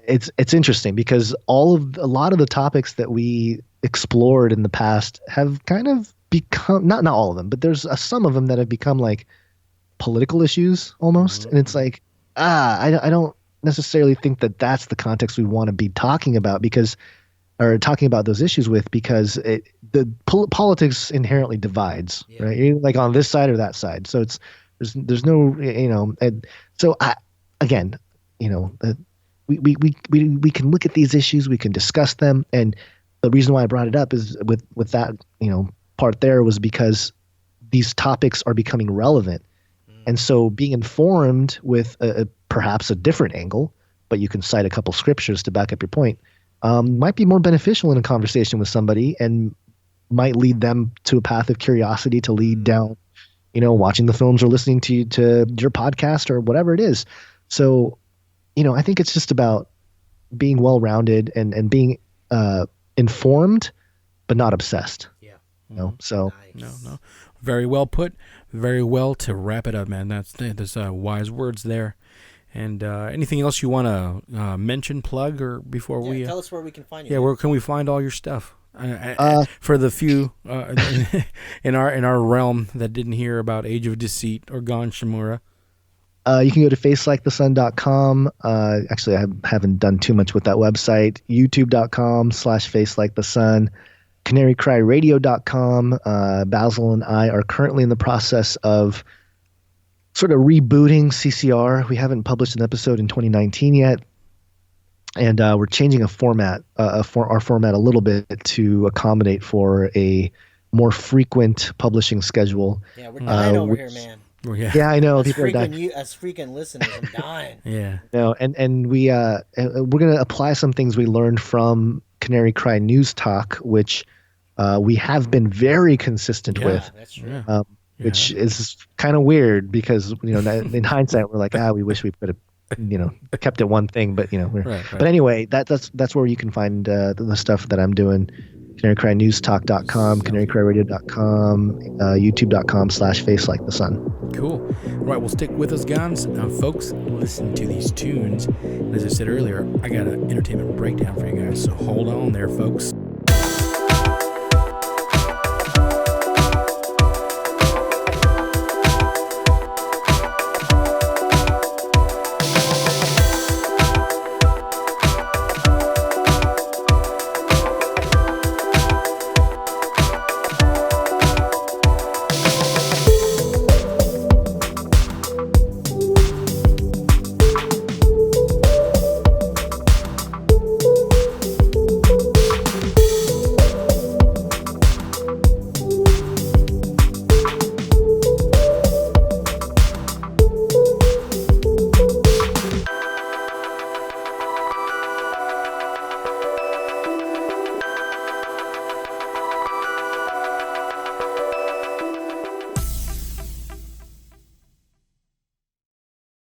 It's interesting because a lot of the topics that we explored in the past have kind of become, not all of them, but there's some of them that have become like political issues almost. And it's like, I don't necessarily think that that's the context we want to be talking about or talking about those issues with, because politics inherently divides, right? You're like on this side or that side. So there's no, you know, and so again, you know, we can look at these issues, we can discuss them. And the reason why I brought it up is with that, you know, part there was because these topics are becoming relevant. And so being informed with perhaps a different angle, but you can cite a couple scriptures to back up your point, might be more beneficial in a conversation with somebody and might lead them to a path of curiosity to lead down, you know, watching the films or listening to your podcast or whatever it is. So, you know, I think it's just about being well-rounded and being informed, but not obsessed. You know, so no, very well put, very well. To wrap it up, man, there's wise words there. And anything else you want to mention, plug, or before we tell us where we can find you? Yeah, where can we find all your stuff? For the few in our realm that didn't hear about Age of Deceit or Gonz Shimura. You can go to facelikethesun.com. Actually, I haven't done too much with that website. youtube.com/facelikethesun. canarycryradio.com. Basil and I are currently in the process of sort of rebooting CCR. We haven't published an episode in 2019 yet. And we're changing our format a little bit to accommodate for a more frequent publishing schedule. Yeah, we're dying over here, man. Yeah, I know. As frequent listeners, I'm dying. Yeah. No, and we're going to apply some things we learned from Canary Cry News Talk, which we have been very consistent with. That's true. Which is kind of weird because, you know, in hindsight, we're like, we wish we could have, you know, kept it one thing, but, you know, right. But anyway, that's where you can find the stuff that I'm doing. canarycrynewstalk.com, canarycryradio.com, youtube.com/facelikethesun. Cool. All right, well, stick with us, Gonz. Folks, listen to these tunes. And as I said earlier, I got an entertainment breakdown for you guys, so hold on there, folks.